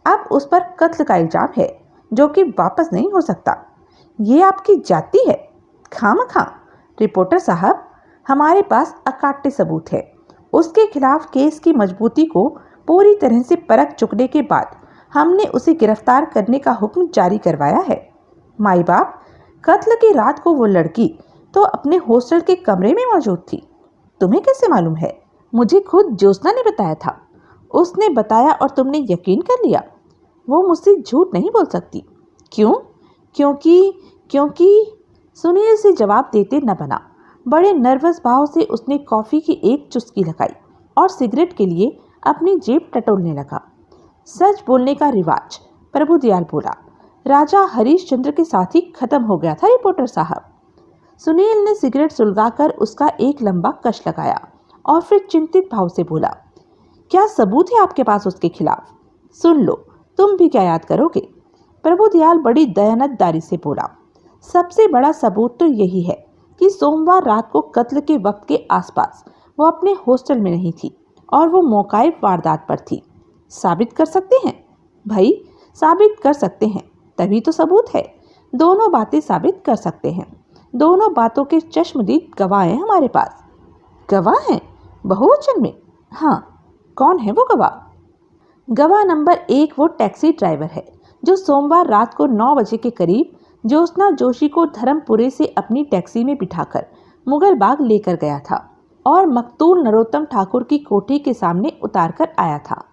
अब उस पर कत्ल का इल्जाम है, जो कि वापस नहीं हो सकता। ये आपकी जाति है खामखा। रिपोर्टर साहब, हमारे पास अकाट्य सबूत है। उसके खिलाफ केस की मजबूती को पूरी तरह से परख चुकने के बाद हमने उसे गिरफ्तार करने का हुक्म जारी करवाया है। माई बाप, कत्ल की रात को वो लड़की तो अपने हॉस्टल के कमरे में मौजूद थी। तुम्हें कैसे मालूम है? मुझे खुद ज्योत्सना ने बताया था। उसने बताया और तुमने यकीन कर लिया। वो मुझसे झूठ नहीं बोल सकती। क्यों? क्योंकि सुनील से जवाब देते न बना। बड़े नर्वस भाव से उसने कॉफी की एक चुस्की लगाई और सिगरेट के लिए अपनी जेब टटोलने लगा। सच बोलने का रिवाज, प्रभुदयाल बोला। राजा हरीशचंद्र के साथ ही खत्म हो गया था रिपोर्टर साहब। सुनील ने सिगरेट सुलगाकर उसका एक लंबा कश लगाया और फिर चिंतित भाव से बोला, क्या सबूत है आपके पास उसके खिलाफ? सुन लो, तुम भी क्या याद करोगे? प्रभुदयाल बड़ी दयानतदारी से बोला, सबसे बड़ा सबूत तो यही है कि सोमवार रात को कत्ल के वक्त के आसपास वो अपने हॉस्टल में नहीं थी और वो मौकाए वारदात पर थी। साबित कर सकते हैं? भाई साबित कर सकते हैं, तभी तो सबूत है। दोनों बातें साबित कर सकते हैं। दोनों बातों के चश्मदीद गवाह हैं हमारे पास। गवाह हैं? बहुवचन में? हाँ। कौन है वो गवाह? गवाह नंबर 1 वो टैक्सी ड्राइवर है जो सोमवार रात को 9 बजे के करीब ज्योत्सना जोशी को धर्मपुरे से अपनी टैक्सी में बिठाकर मुगल बाग लेकर गया था और मकतूल नरोत्तम ठाकुर की कोठी के सामने उतार कर आया था।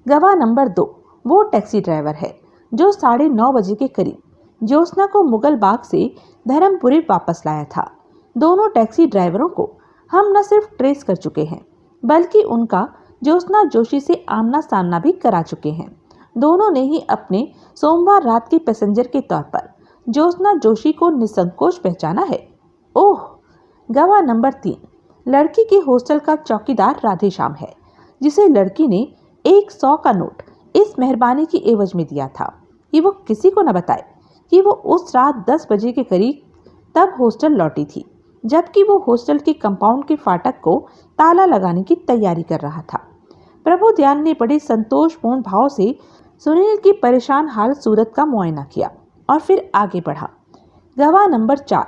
गवाह नंबर 2 वो टैक्सी ड्राइवर है जो 9:30 बजे के करीब ज्योत्सना को मुगल बाग से धर्मपुरी वापस लाया था। दोनों टैक्सी ड्राइवरों को हम न सिर्फ ट्रेस कर चुके हैं बल्कि उनका ज्योत्सना जोशी से आमना सामना भी करा चुके हैं। दोनों ने ही अपने सोमवार रात के पैसेंजर के तौर पर ज्योत्सना जोशी को निसंकोच पहचाना है। ओह! गवाह नंबर 3 लड़की के हॉस्टल का चौकीदार राधेश्याम है, जिसे लड़की ने 100 का नोट इस मेहरबानी की एवज में दिया था कि वो किसी को न बताए कि वो उस रात 10 बजे के करीब तब हॉस्टल लौटी थी, जबकि वो हॉस्टल के कंपाउंड के फाटक को ताला लगाने की तैयारी कर रहा था। प्रभुदयाल ने बड़े संतोषपूर्ण भाव से सुनील की परेशान हाल सूरत का मुआयना किया और फिर आगे बढ़ा। गवाह नंबर 4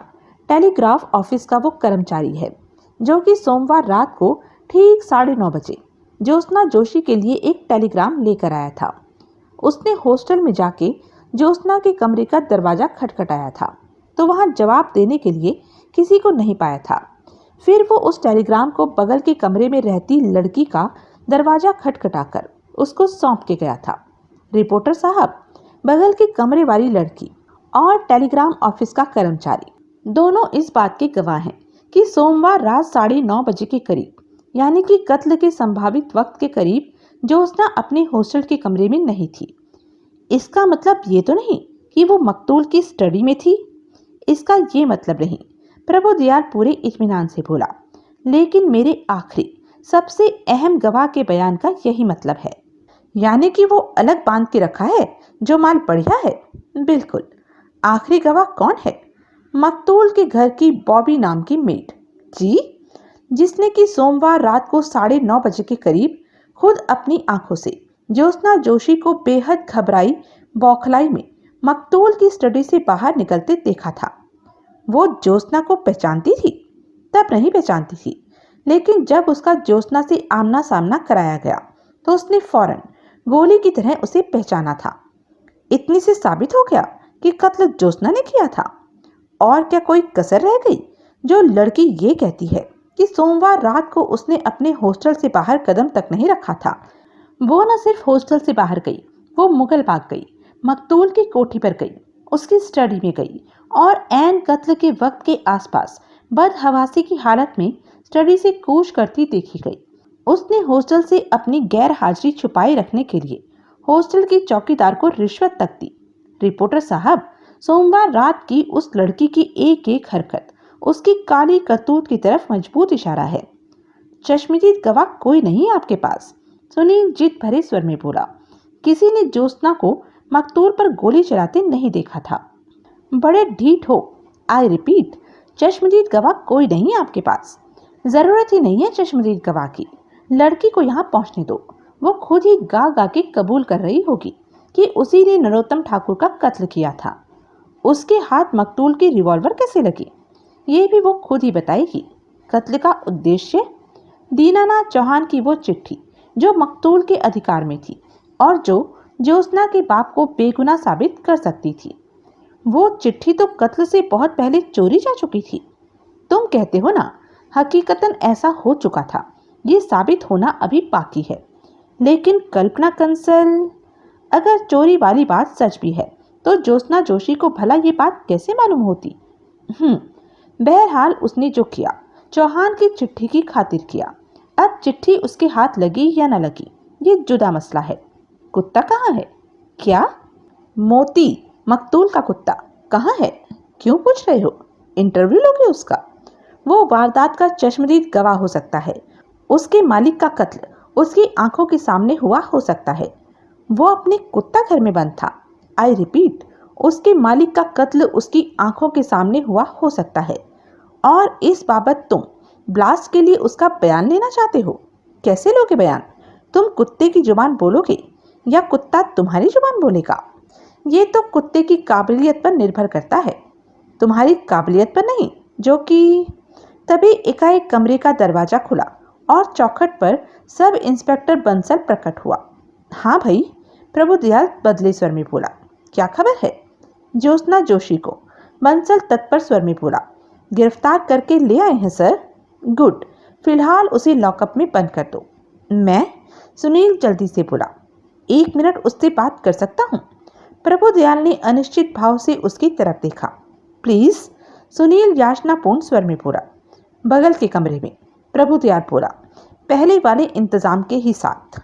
टेलीग्राफ ऑफिस का वो कर्मचारी है जो कि सोमवार रात को ठीक 9:30 बजे ज्योत्सना जोशी के लिए एक टेलीग्राम लेकर आया था। उसने हॉस्टल में जाके ज्योत्सना के कमरे का दरवाजा खटखटाया था तो वहां जवाब देने के लिए किसी को नहीं पाया था। फिर वो उस टेलीग्राम को बगल के कमरे में रहती लड़की का दरवाजा खटखटाकर उसको सौंप के गया था। रिपोर्टर साहब, बगल के कमरे वाली लड़की और टेलीग्राम ऑफिस का कर्मचारी दोनों इस बात के गवाह हैं कि सोमवार रात 9:30 बजे के करीब, यानी कि कत्ल के संभावित वक्त के करीब, ज्योत्सना अपने हॉस्टल के कमरे में नहीं थी। इसका मतलब ये तो नहीं कि वो मकतूल की स्टडी में थी? इसका ये मतलब नहीं, प्रभुदयाल पूरे इत्मीनान से बोला। लेकिन मेरे आखिरी सबसे अहम गवाह के बयान का यही मतलब है। यानी कि वो अलग बांध के रखा है जो माल बढ़िया है? बिल्कुल। आखिरी गवाह कौन है? मकतूल के घर की बॉबी नाम की मेड। जी? जिसने कि सोमवार रात को 9:30 बजे के करीब खुद अपनी आंखों से ज्योत्सना जोशी को बेहद घबराई बौखलाई में मकतूल की स्टडी से बाहर निकलते देखा था। वो ज्योत्सना को पहचानती थी? तब नहीं पहचानती थी, लेकिन जब उसका ज्योत्सना से आमना सामना कराया गया तो उसने फौरन गोली की तरह उसे पहचाना था। इतनी से साबित हो गया कि कत्ल ज्योत्सना ने किया था। और क्या कोई कसर रह गई? जो लड़की ये कहती है कि सोमवार रात को उसने अपने हॉस्टल से बाहर कदम तक नहीं रखा था, वो न सिर्फ हॉस्टल से बाहर गई, वो मुगल बाग गई, मकतूल की कोठी पर गई, उसकी स्टडी में गई और ऐन कत्ल के वक्त के आसपास बदहवासी की हालत में स्टडी से कूच करती देखी गई। उसने हॉस्टल से अपनी गैर हाजिरी छुपाए रखने के लिए हॉस्टल के चौकीदार को रिश्वत तक दी। रिपोर्टर साहब, सोमवार रात की उस लड़की की एक एक हरकत उसकी काली करतूत की तरफ मजबूत इशारा है। चश्मदीद गवाह कोई नहीं आपके पास? सुनील जिद भरे स्वर में बोला। किसी ने ज्योत्सना को मकतूल पर गोली चलाते नहीं देखा था। बड़े ढीठ हो। आई रिपीट, चश्मदीद गवाह कोई नहीं आपके पास। जरूरत ही नहीं है चश्मदीद गवाह की। लड़की को यहाँ पहुँचने दो। वो खुद ही गा गा के कबूल कर रही होगी कि उसी ने नरोत्तम ठाकुर का कत्ल किया था। उसके हाथ मकतूल की रिवॉल्वर कैसे लगी, ये भी वो खुद ही बताएगी। कत्ल का उद्देश्य? दीनानाथ चौहान की वो चिट्ठी जो मकतूल के अधिकार में थी और जो ज्योत्सना के बाप को बेगुनाह साबित कर सकती थी। वो चिट्ठी तो कत्ल से बहुत पहले चोरी जा चुकी थी। तुम कहते हो ना, हकीकतन ऐसा हो चुका था। ये साबित होना अभी बाकी है। लेकिन कल्पना कंसल, अगर चोरी वाली बात सच भी है तो ज्योत्सना जोशी को भला ये बात कैसे मालूम होती? बहरहाल उसने जो किया चौहान की चिट्ठी की खातिर किया। अब चिट्ठी उसके हाथ लगी या न लगी ये जुदा मसला है। कुत्ता कहाँ है? क्या? मोती, मकतूल का कुत्ता कहाँ है? क्यों पूछ रहे हो? इंटरव्यू लोगे उसका? वो वारदात का चश्मदीद गवाह हो सकता है। उसके मालिक का कत्ल उसकी आंखों के सामने हुआ हो सकता है। वो अपने कुत्ता घर में बंद था। आई रिपीट, उसके मालिक का कत्ल उसकी आंखों के सामने हुआ हो सकता है। और इस बाबत तुम ब्लास्ट के लिए उसका बयान लेना चाहते हो? कैसे लोगे बयान? तुम कुत्ते की जुबान बोलोगे या कुत्ता तुम्हारी जुबान बोलेगा? ये तो कुत्ते की काबिलियत पर निर्भर करता है, तुम्हारी काबिलियत पर नहीं। जो कि तभी एकाएक कमरे का दरवाजा खुला और चौखट पर सब इंस्पेक्टर बंसल प्रकट हुआ। हाँ भाई, प्रभुदयाल बदले स्वर में बोला। क्या खबर है? ज्योत्सना जोशी को बंसल तत्पर स्वर में बोला। गिरफ्तार करके ले आए हैं सर। गुड, फिलहाल उसे लॉकअप में बंद कर दो। मैं? सुनील जल्दी से बोला। 1 मिनट उससे बात कर सकता हूँ? प्रभुदयाल ने अनिश्चित भाव से उसकी तरफ देखा। प्लीज, सुनील याचनापूर्ण स्वर में बोला। बगल के कमरे में, प्रभुदयाल बोला, पहले वाले इंतजाम के ही साथ।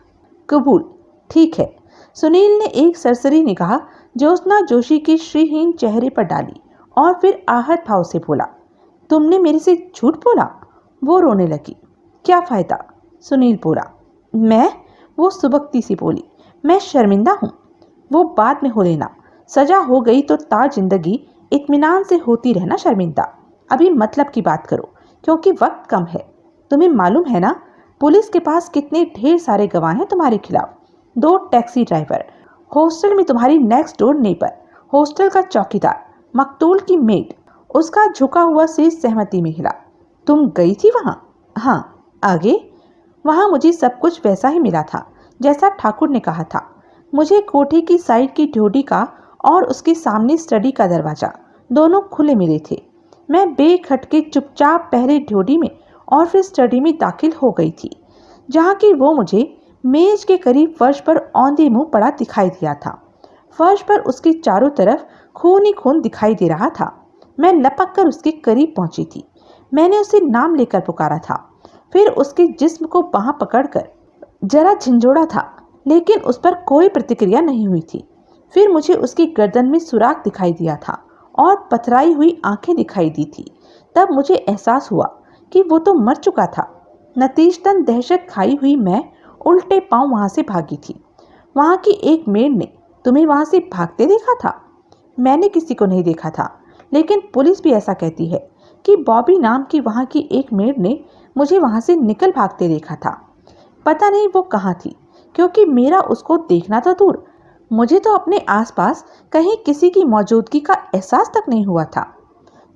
कबूल, ठीक है। सुनील ने एक सरसरी निगाह ज्योत्सना जोशी के श्रीहीन चेहरे पर डाली और फिर आहत भाव से बोला, तुमने मेरे से झूठ बोला? वो रोने लगी। क्या फायदा? सुनील बोला। मैं? वो सुबकती सी बोली। मैं शर्मिंदा हूँ। वो बाद में हो लेना। सजा हो गई तो तार जिंदगी इत्मीनान से होती रहना शर्मिंदा। अभी मतलब की बात करो, क्योंकि वक्त कम है। तुम्हें मालूम है ना पुलिस के पास कितने ढेर सारे गवाह हैं तुम्हारे खिलाफ। 2 टैक्सी ड्राइवर, हॉस्टल में तुम्हारी नेक्स्ट डोर नेबर, हॉस्टल का चौकीदार, मकतूल की मेड। उसका झुका हुआ सिर सहमति में हिला। तुम गई थी वहाँ? हाँ। आगे? वहाँ मुझे सब कुछ वैसा ही मिला था जैसा ठाकुर ने कहा था। मुझे कोठे की साइड की ड्योढ़ी का और उसके सामने स्टडी का दरवाजा दोनों खुले मिले थे। मैं बेखटके चुपचाप पहले ड्योढ़ी में और फिर स्टडी में दाखिल हो गई थी, जहाँ की वो मुझे मेज के करीब फर्श पर औंधे मुंह पड़ा दिखाई दिया था। फर्श पर उसके चारों तरफ खून ही खून दिखाई दे रहा था। मैं लपक कर उसके करीब पहुंची थी। मैंने उसे नाम लेकर पुकारा था, फिर उसके जिस्म को बांह पकड़कर जरा झंझोड़ा था, लेकिन उस पर कोई प्रतिक्रिया नहीं हुई थी। फिर मुझे उसकी गर्दन में सुराख दिखाई दिया था और पथराई हुई आंखें दिखाई दी थी। तब मुझे एहसास हुआ कि वो तो मर चुका था। नतीजतन दहशत खाई हुई मैं उल्टे पांव वहां से भागी थी। वहां की एक मेड ने तुम्हें वहां से भागते देखा था? मैंने किसी को नहीं देखा था, लेकिन पुलिस भी ऐसा कहती है कि बॉबी नाम की वहां की एक मेड ने मुझे वहां से निकल भागते देखा था। पता नहीं वो कहाँ थी, क्योंकि मेरा उसको देखना तो दूर, मुझे तो अपने आसपास कहीं किसी की मौजूदगी का एहसास तक नहीं हुआ था।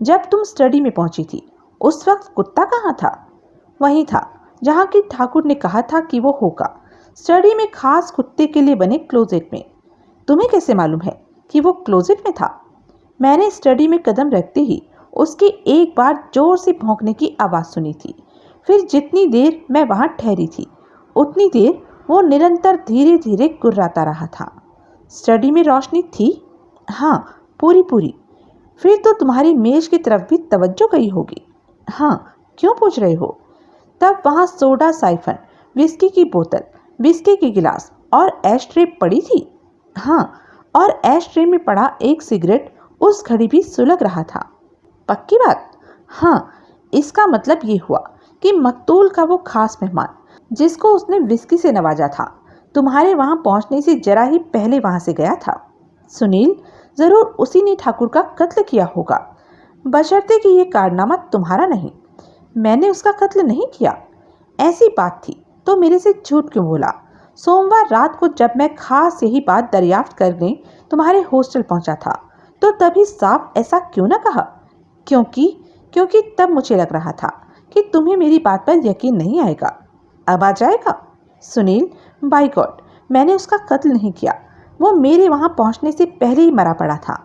जब तुम स्टडी में पहुंची थी उस वक्त कुत्ता कहाँ था? वहीं था जहाँ की ठाकुर ने कहा था कि वो होगा, स्टडी में खास कुत्ते के लिए बने क्लोजेट में। तुम्हें कैसे मालूम है कि वो क्लोजेट में था? मैंने स्टडी में कदम रखते ही उसकी एक बार जोर से भौंकने की आवाज़ सुनी थी। फिर जितनी देर मैं वहाँ ठहरी थी उतनी देर वो निरंतर धीरे धीरे गुर्राता रहा था। स्टडी में रोशनी थी? हाँ, पूरी पूरी। फिर तो तुम्हारी मेज की तरफ भी तवज्जो गई होगी। हाँ, क्यों पूछ रहे हो? तब वहाँ सोडा साइफन, विस्की की बोतल, विस्की की गिलास और एश ट्रे पड़ी थी। हाँ, और एश ट्रे में पड़ा एक सिगरेट उस घड़ी भी सुलग रहा था। पक्की बात? हाँ, इसका मतलब ये हुआ कि मकतूल का वो खास मेहमान जिसको उसने विस्की से नवाजा था तुम्हारे वहां पहुंचने से जरा ही पहले वहां से गया था। सुनील, जरूर उसी ने ठाकुर का कत्ल किया होगा, बशर्ते कि ये कारनामा तुम्हारा नहीं। मैंने उसका कत्ल नहीं किया। ऐसी बात थी तो मेरे से झूठ क्यों बोला? सोमवार रात को जब मैं खास यही बात दरियाफ्त करने तुम्हारे हॉस्टल पहुंचा था तो तभी साफ ऐसा क्यों ना कहा? क्योंकि तब मुझे लग रहा था कि तुम्हें मेरी बात पर यकीन नहीं आएगा। अब आ जाएगा? सुनील, बाय गॉड, मैंने उसका कत्ल नहीं किया। वो मेरे वहां पहुंचने से पहले ही मरा पड़ा था।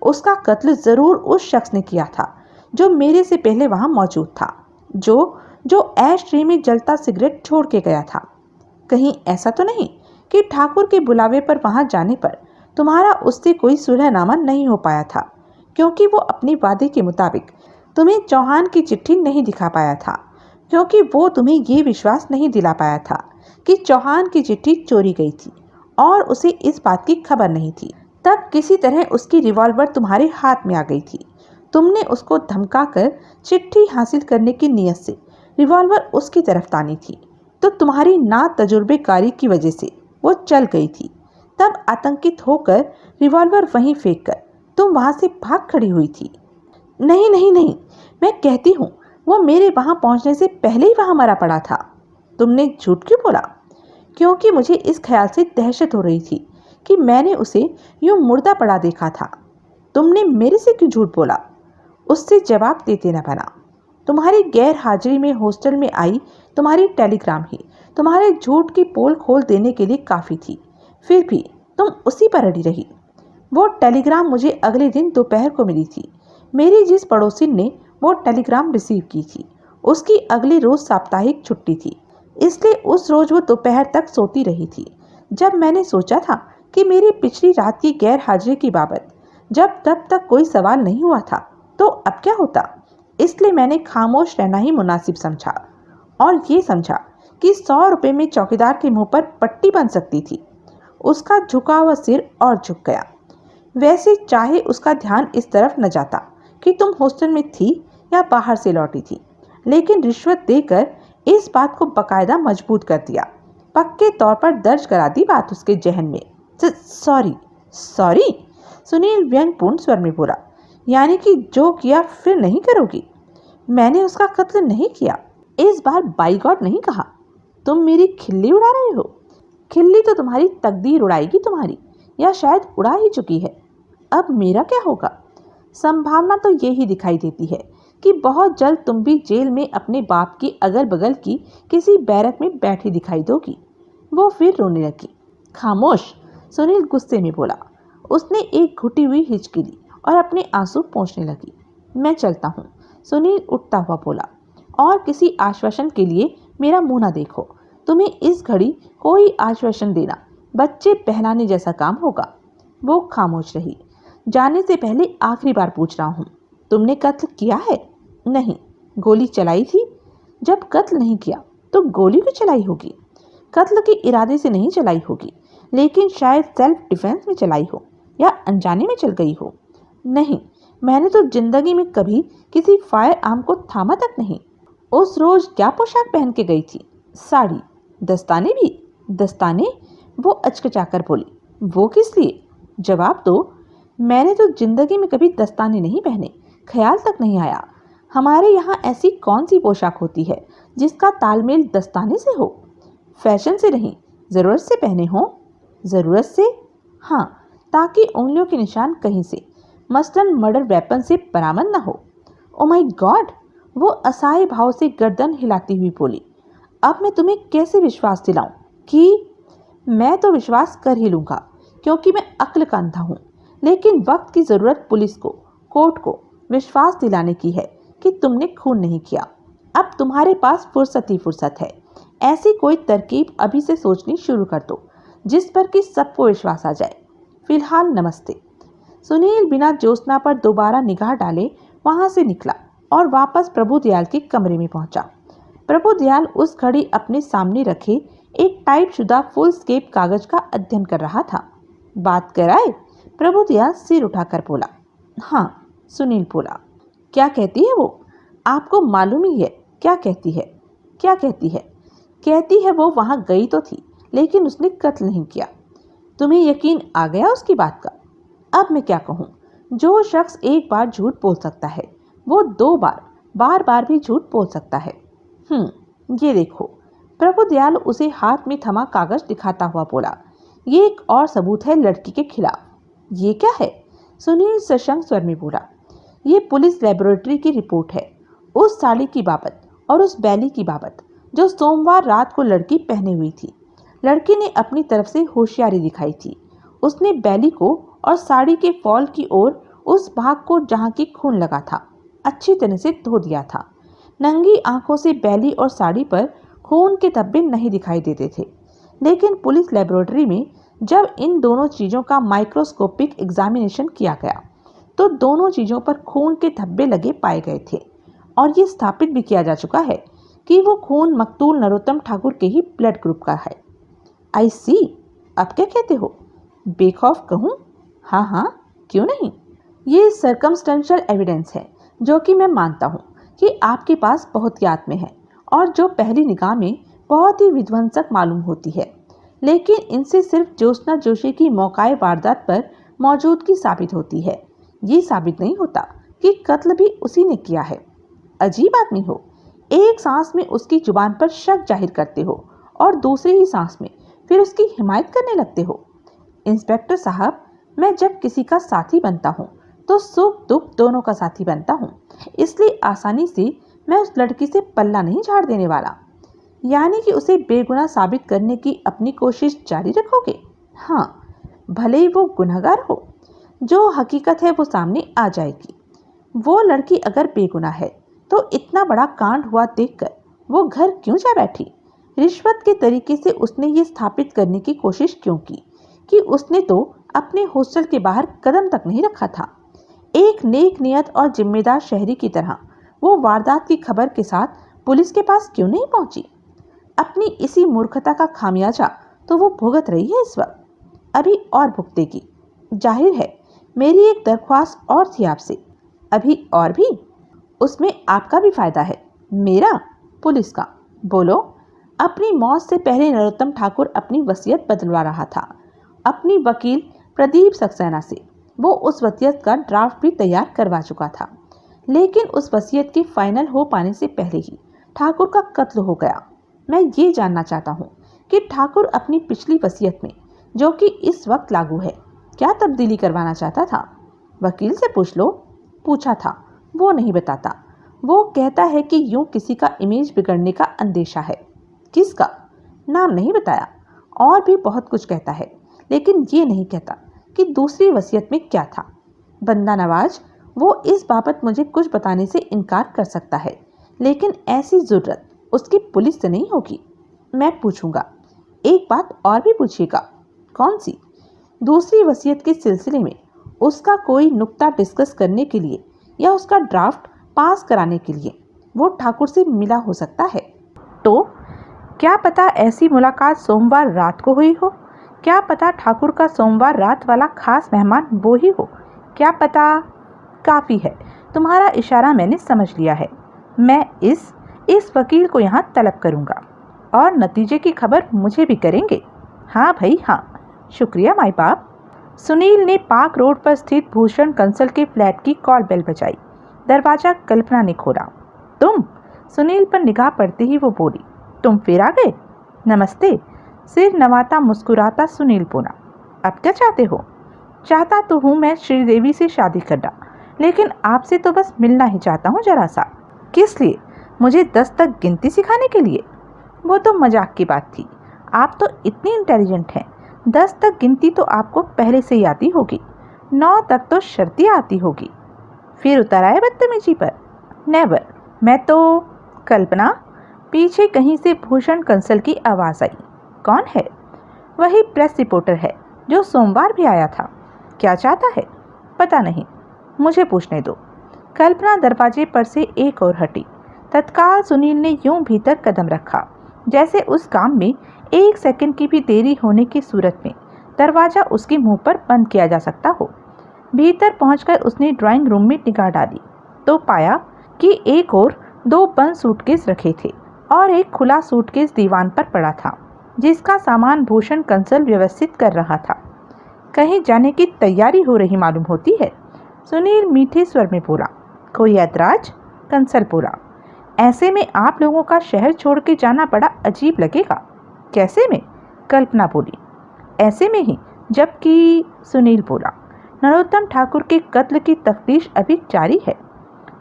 उसका कत्ल जरूर उस शख्स ने किया था जो मेरे से पहले वहां मौजूद था, जो ऐश ट्रे में जलता सिगरेट छोड़ के गया था। कहीं ऐसा तो नहीं कि ठाकुर के बुलावे पर वहां जाने पर तुम्हारा उससे कोई सुलहनामा नहीं हो पाया था, क्योंकि वो अपने वादे के मुताबिक तुम्हें चौहान की चिट्ठी नहीं दिखा पाया था, क्योंकि वो तुम्हें ये विश्वास नहीं दिला पाया था कि चौहान की चिट्ठी चोरी गई थी और उसे इस बात की खबर नहीं थी। तब किसी तरह उसकी रिवॉल्वर तुम्हारे हाथ में आ गई थी। तुमने उसको धमकाकर चिट्ठी हासिल करने की नीयत से रिवॉल्वर उसकी तरफ तानी थी, तो तुम्हारी ना तजुर्बेकारी की वजह से वो चल गई थी। तब आतंकित होकर रिवॉल्वर वहीं फेंककर तुम वहां से भाग खड़ी हुई थी। नहीं नहीं नहीं, मैं कहती हूँ वो मेरे वहां पहुंचने से पहले ही वहां मरा पड़ा था। तुमने झूठ क्यों बोला? क्योंकि मुझे इस ख्याल से दहशत हो रही थी कि मैंने उसे यूं मुर्दा पड़ा देखा था। तुमने मेरे से क्यों झूठ बोला? उससे जवाब देते न बना। तुम्हारी गैर हाजिरी में हॉस्टल में आई तुम्हारी टेलीग्राम ही तुम्हारे झूठ की पोल खोल देने के लिए काफ़ी थी। फिर भी तुम उसी पर अड़ी रही। वो टेलीग्राम मुझे अगले दिन दोपहर को मिली थी। मेरी जिस पड़ोसिन ने वो टेलीग्राम रिसीव की थी, उसकी अगली रोज़ साप्ताहिक छुट्टी थी, इसलिए उस रोज़ वो दोपहर तक सोती रही थी। जब मैंने सोचा था कि मेरी पिछली रात की गैर हाजिरी की बाबत जब तब तक कोई सवाल नहीं हुआ था, तो अब क्या होता, इसलिए मैंने खामोश रहना ही मुनासिब समझा और ये समझा कि 100 रुपये में चौकीदार के मुंह पर पट्टी बन सकती थी। उसका झुका हुआ सिर और झुक गया। वैसे चाहे उसका ध्यान इस तरफ न जाता कि तुम हॉस्टल में थी या बाहर से लौटी थी, लेकिन रिश्वत देकर इस बात को बकायदा मजबूत कर दिया, पक्के तौर पर दर्ज करा दी बात उसके जहन में। सॉरी सॉरी, सुनील व्यंगपूर्ण स्वर में बोला। यानी कि जो किया फिर नहीं करोगी? मैंने उसका कत्ल नहीं किया। इस बार बाई गॉड नहीं कहा। तुम मेरी खिल्ली उड़ा रहे हो। खिल्ली तो तुम्हारी तकदीर उड़ाएगी तुम्हारी, या शायद उड़ा ही चुकी है। अब मेरा क्या होगा? संभावना तो यही दिखाई देती है कि बहुत जल्द तुम भी जेल में अपने बाप की अगल बगल की किसी बैरक में बैठी दिखाई दोगी। वो फिर रोने लगी। खामोश, सुनील गुस्से में बोला। उसने एक घुटी हुई हिचकी ली और अपने आंसू पोंछने लगी। मैं चलता हूँ, सुनील उठता हुआ बोला, और किसी आश्वासन के लिए मेरा मुंह ना देखो। तुम्हें इस घड़ी कोई आश्वासन देना बच्चे पहलाने जैसा काम होगा। वो खामोश रही। जाने से पहले आखिरी बार पूछ रहा हूँ, तुमने कत्ल किया है? नहीं। गोली चलाई थी? जब कत्ल नहीं किया तो गोली क्यों चलाई होगी? कत्ल के इरादे से नहीं चलाई होगी, लेकिन शायद सेल्फ डिफेंस में चलाई हो या अनजाने में चल गई हो। नहीं, मैंने तो जिंदगी में कभी किसी फायर आर्म को थामा तक नहीं। उस रोज क्या पोशाक पहन के गई थी? साड़ी। दस्ताने भी? दस्ताने? वो अचकचाकर बोली। वो किस लिए? जवाब दो। मैंने तो जिंदगी में कभी दस्ताने नहीं पहने, ख्याल तक नहीं आया। हमारे यहाँ ऐसी कौन सी पोशाक होती है जिसका तालमेल दस्ताने से हो? फैशन से नहीं, ज़रूरत से पहने हो। ज़रूरत से? हाँ, ताकि उंगलियों के निशान कहीं से, मसलन मर्डर वेपन से बरामद न हो। ओ माय गॉड, वो असहाय भाव से गर्दन हिलाती हुई बोली। अब मैं तुम्हें कैसे विश्वास दिलाऊं कि? मैं तो विश्वास कर ही लूँगा, क्योंकि मैं अक्ल का अंधा हूँ, लेकिन वक्त की ज़रूरत पुलिस को, कोर्ट को विश्वास दिलाने की है कि तुमने खून नहीं किया। अब तुम्हारे पास फुर्सत ही फुर्सत है। ऐसी कोई तरकीब अभी से सोचनी शुरू कर दो जिस पर कि सबको विश्वास आ जाए। फिलहाल नमस्ते। सुनील बिना ज्योत्सना पर दोबारा निगाह डाले वहां से निकला और वापस प्रभुदयाल के कमरे में पहुंचा। प्रभुदयाल उस घड़ी अपने सामने रखे एक टाइपशुदा फुल स्केप कागज का अध्ययन कर रहा था। बात कराए? प्रभुदयाल सिर उठाकर बोला। हाँ, सुनील बोला। क्या कहती है वो? आपको मालूम ही है क्या कहती है? क्या कहती है? कहती है वो वहां गई तो थी, लेकिन उसने कत्ल नहीं किया। तुम्हें यकीन आ गया उसकी बात का? अब मैं क्या कहूँ? जो शख्स एक बार झूठ बोल सकता है, वो 2 बार बार बार भी झूठ बोल सकता है। ये देखो। प्रभुदयाल उसे हाथ में थमा कागज दिखाता हुआ बोला। ये एक और सबूत है लड़की के खिलाफ। ये क्या है? सुनील सशंक स्वर में बोला। ये पुलिस लेबोरेटरी की रिपोर्ट है, उस साड़ी की बाबत और उस बैली की बाबत जो सोमवार रात को लड़की पहने हुई थी। लड़की ने अपनी तरफ से होशियारी दिखाई थी। उसने बैली को और साड़ी के फॉल की ओर उस भाग को जहाँ की खून लगा था अच्छी तरह से धो दिया था। नंगी आंखों से बैली और साड़ी पर खून के धब्बे नहीं दिखाई देते थे, लेकिन पुलिस लेबोरेटरी में जब इन दोनों चीज़ों का माइक्रोस्कोपिक एग्जामिनेशन किया गया तो दोनों चीज़ों पर खून के धब्बे लगे पाए गए थे और ये स्थापित भी किया जा चुका है कि वो खून मकतूल नरोत्तम ठाकुर के ही ब्लड ग्रुप का है। आई सी, अब क्या कहते हो? बेखौफ कहूँ? हाँ हाँ, क्यों नहीं। ये सर्कमस्टेंशियल एविडेंस है जो कि मैं मानता हूँ कि आपके पास बहुत याद में है और जो पहली निगाह में बहुत ही विध्वंसक मालूम होती है, लेकिन इनसे सिर्फ ज्योत्सना जोशी की मौकाए वारदात पर मौजूदगी साबित होती है। ये साबित नहीं होता कि कत्ल भी उसी ने किया है। अजीब आदमी हो, एक सांस में उसकी जुबान पर शक जाहिर करते हो और दूसरी ही सांस में फिर उसकी हिमायत करने लगते हो। इंस्पेक्टर साहब, मैं जब किसी का साथी बनता हूँ तो सुख दुख दोनों का साथी बनता हूँ, इसलिए आसानी से मैं उस लड़की से पल्ला नहीं झाड़ देने वाला। यानी कि उसे बेगुनाह साबित करने की अपनी कोशिश जारी रखोगे? हाँ, भले ही वो गुनहगार हो, जो हकीकत है वो सामने आ जाएगी। वो लड़की अगर बेगुनाह है तो इतना बड़ा कांड हुआ देखकर वो घर क्यों जा बैठी? रिश्वत के तरीके से उसने ये स्थापित करने की कोशिश क्यों की कि उसने तो अपने हॉस्टल के बाहर कदम तक नहीं रखा था? एक नेक नियत और जिम्मेदार शहरी की तरह वो वारदात की खबर के साथ पुलिस के पास क्यों नहीं पहुंची? अपनी इसी मूर्खता का खामियाजा तो वो भुगत रही है इस वक्त, अभी और भुगतेगी। जाहिर है मेरी एक दरख्वास्त और थी आपसे, अभी और भी। उसमें आपका भी फायदा है, मेरा? पुलिस का? बोलो। अपनी मौत से पहले नरोत्तम ठाकुर अपनी वसीयत बदलवा रहा था अपनी वकील प्रदीप सक्सेना से। वो उस वसीयत का ड्राफ्ट भी तैयार करवा चुका था, लेकिन उस वसीयत के फाइनल हो पाने से पहले ही ठाकुर का कत्ल हो गया। मैं ये जानना चाहता हूँ कि ठाकुर अपनी पिछली वसीयत में, जो कि इस वक्त लागू है, क्या तब्दीली करवाना चाहता था? वकील से पूछ लो। पूछा था, वो नहीं बताता। वो कहता है कि यूं किसी का इमेज बिगड़ने का अंदेशा है। किसका? नाम नहीं बताया। और भी बहुत कुछ कहता है, लेकिन ये नहीं कहता कि दूसरी वसीयत में क्या था। बंदा नवाज, वो इस बाबत मुझे कुछ बताने से इनकार कर सकता है, लेकिन ऐसी जरूरत उसकी पुलिस से नहीं होगी। मैं पूछूंगा। एक बात और भी पूछिएगा। कौन सी? दूसरी वसीयत के सिलसिले में उसका कोई नुक्ता डिस्कस करने के लिए या उसका ड्राफ्ट पास कराने के लिए वो ठाकुर से मिला हो सकता है। तो क्या पता ऐसी मुलाकात सोमवार रात को हुई हो? क्या पता ठाकुर का सोमवार रात वाला खास मेहमान वो ही हो? क्या पता? काफ़ी है, तुम्हारा इशारा मैंने समझ लिया है। मैं इस वकील को यहाँ तलब करूँगा और नतीजे की खबर मुझे भी करेंगे। हाँ भाई हाँ, शुक्रिया माई बाप। सुनील ने पार्क रोड पर स्थित भूषण कंसल के फ्लैट की कॉल बेल बजाई। दरवाजा कल्पना ने खोला। तुम? सुनील पर निगाह पड़ते ही वो बोली, तुम फिर आ गए? नमस्ते। सिर नवाता मुस्कुराता सुनील बोला, अब क्या चाहते हो? चाहता तो हूँ मैं श्रीदेवी से शादी करना, लेकिन आपसे तो बस मिलना ही चाहता हूँ जरा सा। किस लिए? मुझे 10 तक गिनती सिखाने के लिए? वो तो मजाक की बात थी। आप तो इतनी इंटेलिजेंट हैं, 10 तक गिनती तो आपको पहले से ही आती होगी, 9 तक तो शर्ती आती होगी। फिर उतर आए बदतमीजी पर? नेवर। मैं तो। कल्पना। पीछे कहीं से भूषण कंसल की आवाज़ आई। कौन है? वही प्रेस रिपोर्टर है जो सोमवार भी आया था। क्या चाहता है? पता नहीं, मुझे पूछने दो। कल्पना दरवाजे पर से एक और हटी। तत्काल सुनील ने यूं भीतर कदम रखा जैसे उस काम में 1 सेकंड की भी देरी होने की सूरत में दरवाज़ा उसके मुंह पर बंद किया जा सकता हो। भीतर पहुंचकर उसने ड्राइंग रूम में निगाह डाली तो पाया कि एक और 2 बंद सूटकेस रखे थे और एक खुला सूटकेस दीवान पर पड़ा था, जिसका सामान भूषण कंसल व्यवस्थित कर रहा था। कहीं जाने की तैयारी हो रही मालूम होती है। सुनील मीठे स्वर में बोला। कोई ऐतराज? कंसल बोला। ऐसे में आप लोगों का शहर छोड़ के जाना बड़ा अजीब लगेगा। कैसे में? कल्पना बोली। ऐसे में ही, जबकि सुनील बोला, नरोत्तम ठाकुर के कत्ल की तफ्तीश अभी जारी है।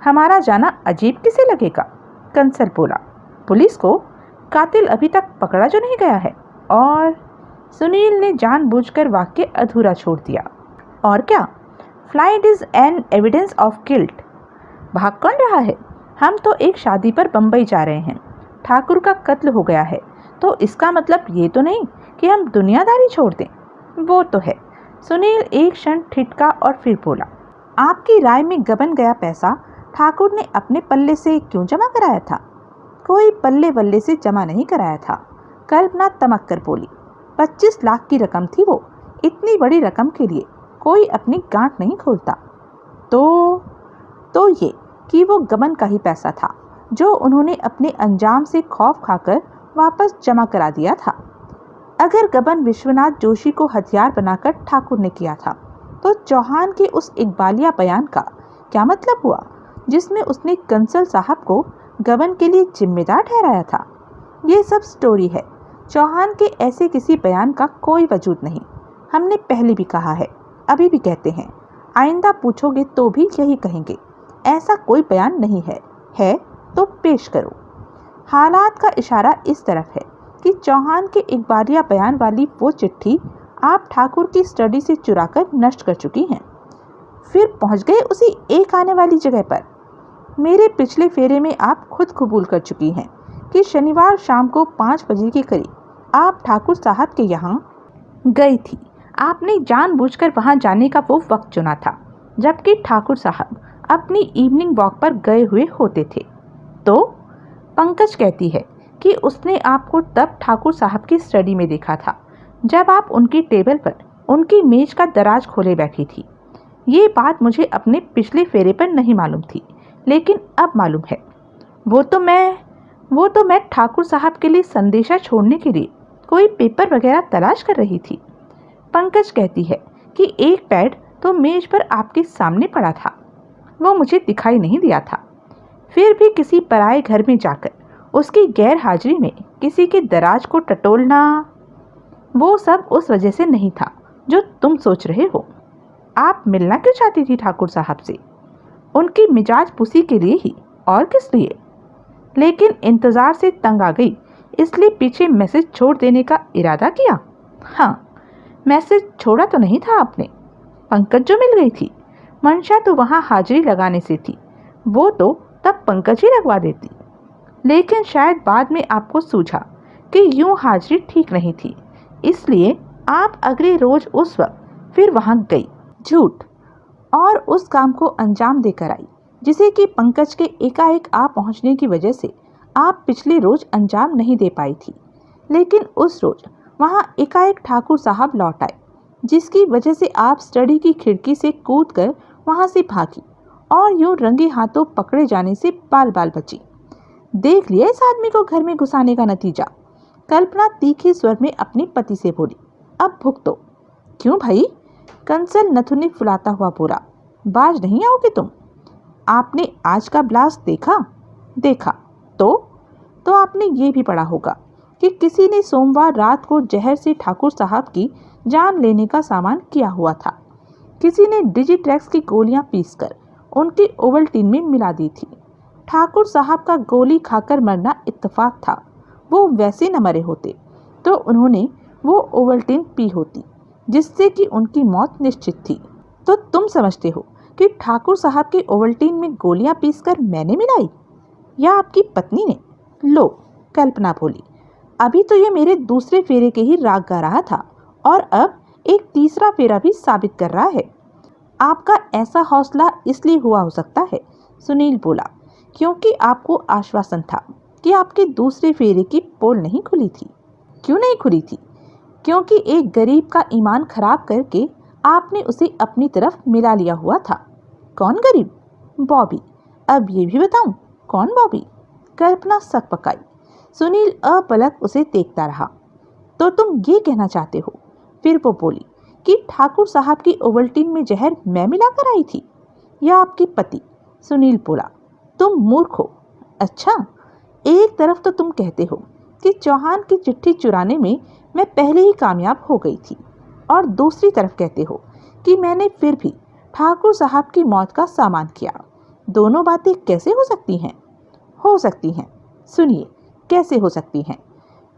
हमारा जाना अजीब किसे लगेगा? कंसल बोला। पुलिस को? कातिल अभी तक पकड़ा जो नहीं गया है। और सुनील ने जानबूझकर वाक्य अधूरा छोड़ दिया। और क्या? Flight is an evidence of guilt. भाग कौन रहा है? हम तो एक शादी पर बंबई जा रहे हैं। ठाकुर का कत्ल हो गया है तो इसका मतलब ये तो नहीं कि हम दुनियादारी छोड़ दें। वो तो है। सुनील एक क्षण ठिठका और फिर बोला, आपकी राय में गबन गया पैसा ठाकुर ने अपने पल्ले से क्यों जमा कराया था? कोई पल्ले वल्ले से जमा नहीं कराया था, कल्पना तमक कर बोली। 25 लाख की रकम थी वो। इतनी बड़ी रकम के लिए कोई अपनी गांठ नहीं खोलता। तो ये कि वो गबन का ही पैसा था जो उन्होंने अपने अंजाम से खौफ खाकर वापस जमा करा दिया था। अगर गबन विश्वनाथ जोशी को हथियार बनाकर ठाकुर ने किया था तो चौहान के उस इकबालिया बयान का क्या मतलब हुआ जिसमें उसने कंसल साहब को गबन के लिए जिम्मेदार ठहराया था? ये सब स्टोरी है। चौहान के ऐसे किसी बयान का कोई वजूद नहीं। हमने पहले भी कहा है, अभी भी कहते हैं, आइंदा पूछोगे तो भी यही कहेंगे। ऐसा कोई बयान नहीं है तो पेश करो। हालात का इशारा इस तरफ है कि चौहान के इकबालिया बयान वाली वो चिट्ठी आप ठाकुर की स्टडी से चुराकर नष्ट कर चुकी हैं। फिर पहुंच गए उसी एक आने वाली जगह पर। मेरे पिछले फेरे में आप खुद कबूल कर चुकी हैं कि शनिवार शाम को 5 बजे के करीब आप ठाकुर साहब के यहाँ गई थी। आपने जानबूझकर वहां जाने का वो वक्त चुना था जबकि ठाकुर साहब अपनी इवनिंग वॉक पर गए हुए होते थे। तो पंकज कहती है कि उसने आपको तब ठाकुर साहब की स्टडी में देखा था जब आप उनकी टेबल पर उनकी मेज का दराज खोले बैठी थी। ये बात मुझे अपने पिछले फेरे पर नहीं मालूम थी, लेकिन अब मालूम है। वो तो मैं ठाकुर साहब के लिए संदेशा छोड़ने के लिए कोई पेपर वगैरह तलाश कर रही थी। पंकज कहती है कि एक पैड तो मेज पर आपके सामने पड़ा था, वो मुझे दिखाई नहीं दिया था। फिर भी किसी पराए घर में जाकर उसकी गैर हाजिरी में किसी के दराज को टटोलना, वो सब उस वजह से नहीं था जो तुम सोच रहे हो। आप मिलना क्यों चाहती थी ठाकुर साहब से? उनकी मिजाज पुसी के लिए ही, और किस लिए? लेकिन इंतजार से तंग आ गई इसलिए पीछे मैसेज छोड़ देने का इरादा किया। हाँ, मैसेज छोड़ा तो नहीं था आपने। पंकज जो मिल गई थी, मंशा तो वहां हाजिरी लगाने से थी, वो तो तब पंकज ही लगवा देती। लेकिन शायद बाद में आपको सूझा कि यूं हाजिरी ठीक नहीं थी, इसलिए आप अगले रोज उस वक्त फिर वहां गई, झूठ, और उस काम को अंजाम देकर आई जिसे कि पंकज के एकाएक आ पहुंचने की वजह से आप पिछले रोज अंजाम नहीं दे पाई थी। लेकिन उस रोज वहां एकाएक ठाकुर साहब लौट आए, जिसकी वजह से आप स्टडी की खिड़की से कूदकर वहां से भागी और यूं रंगे हाथों पकड़े जाने से बाल बाल बची। देख लिया इस आदमी को घर में घुसाने का नतीजा। कल्पना तीखे स्वर में अपने पति से बोली। अब भुगतो। क्यों भाई? कंसल नथुनी फुलाता हुआ बोला। बाज नहीं आओगे तुम? आपने आज का ब्लास्ट देखा तो आपने ये भी पढ़ा होगा कि किसी ने सोमवार रात को जहर से ठाकुर साहब की जान लेने का सामान किया हुआ था। किसी ने डिजिट्रैक्स की गोलियां पीसकर उनकी ओवल्टीन में मिला दी थी। ठाकुर साहब का गोली खाकर मरना इत्तेफाक था। वो वैसे न मरे होते तो उन्होंने वो ओवल्टीन पी होती, जिससे कि उनकी मौत निश्चित थी। तो तुम समझते हो कि ठाकुर साहब के ओवल्टीन में गोलियां पीसकर मैंने मिलाई या आपकी पत्नी ने? लो, कल्पना बोली, अभी तो ये मेरे दूसरे फेरे के ही राग गा रहा था और अब एक तीसरा फेरा भी साबित कर रहा है। आपका ऐसा हौसला इसलिए हुआ हो सकता है, सुनील बोला, क्योंकि आपको आश्वासन था कि आपके दूसरे फेरे की पोल नहीं खुली थी। क्यों नहीं खुली थी? क्योंकि एक गरीब का ईमान खराब करके आपने उसे अपनी तरफ मिला लिया हुआ था। कौन गरीब? बॉबी। अब ये भी बताऊं कौन बॉबी? कल्पना सक पकाई। सुनील अपलक उसे देखता रहा। तो तुम ये कहना चाहते हो? फिर वो बोली कि ठाकुर साहब की ओवल्टीन में जहर मैं मिलाकर आई थी या आपके पति? सुनील बोला, तुम मूर्ख हो। अच्छा, एक तरफ तो तुम कहते हो कि चौहान की चिट्ठी चुराने में मैं पहले ही कामयाब हो गई थी और दूसरी तरफ कहते हो कि मैंने फिर भी ठाकुर साहब की मौत का सामान किया। दोनों बातें कैसे हो सकती हैं? हो सकती हैं। सुनिए, कैसे हो सकती हैं।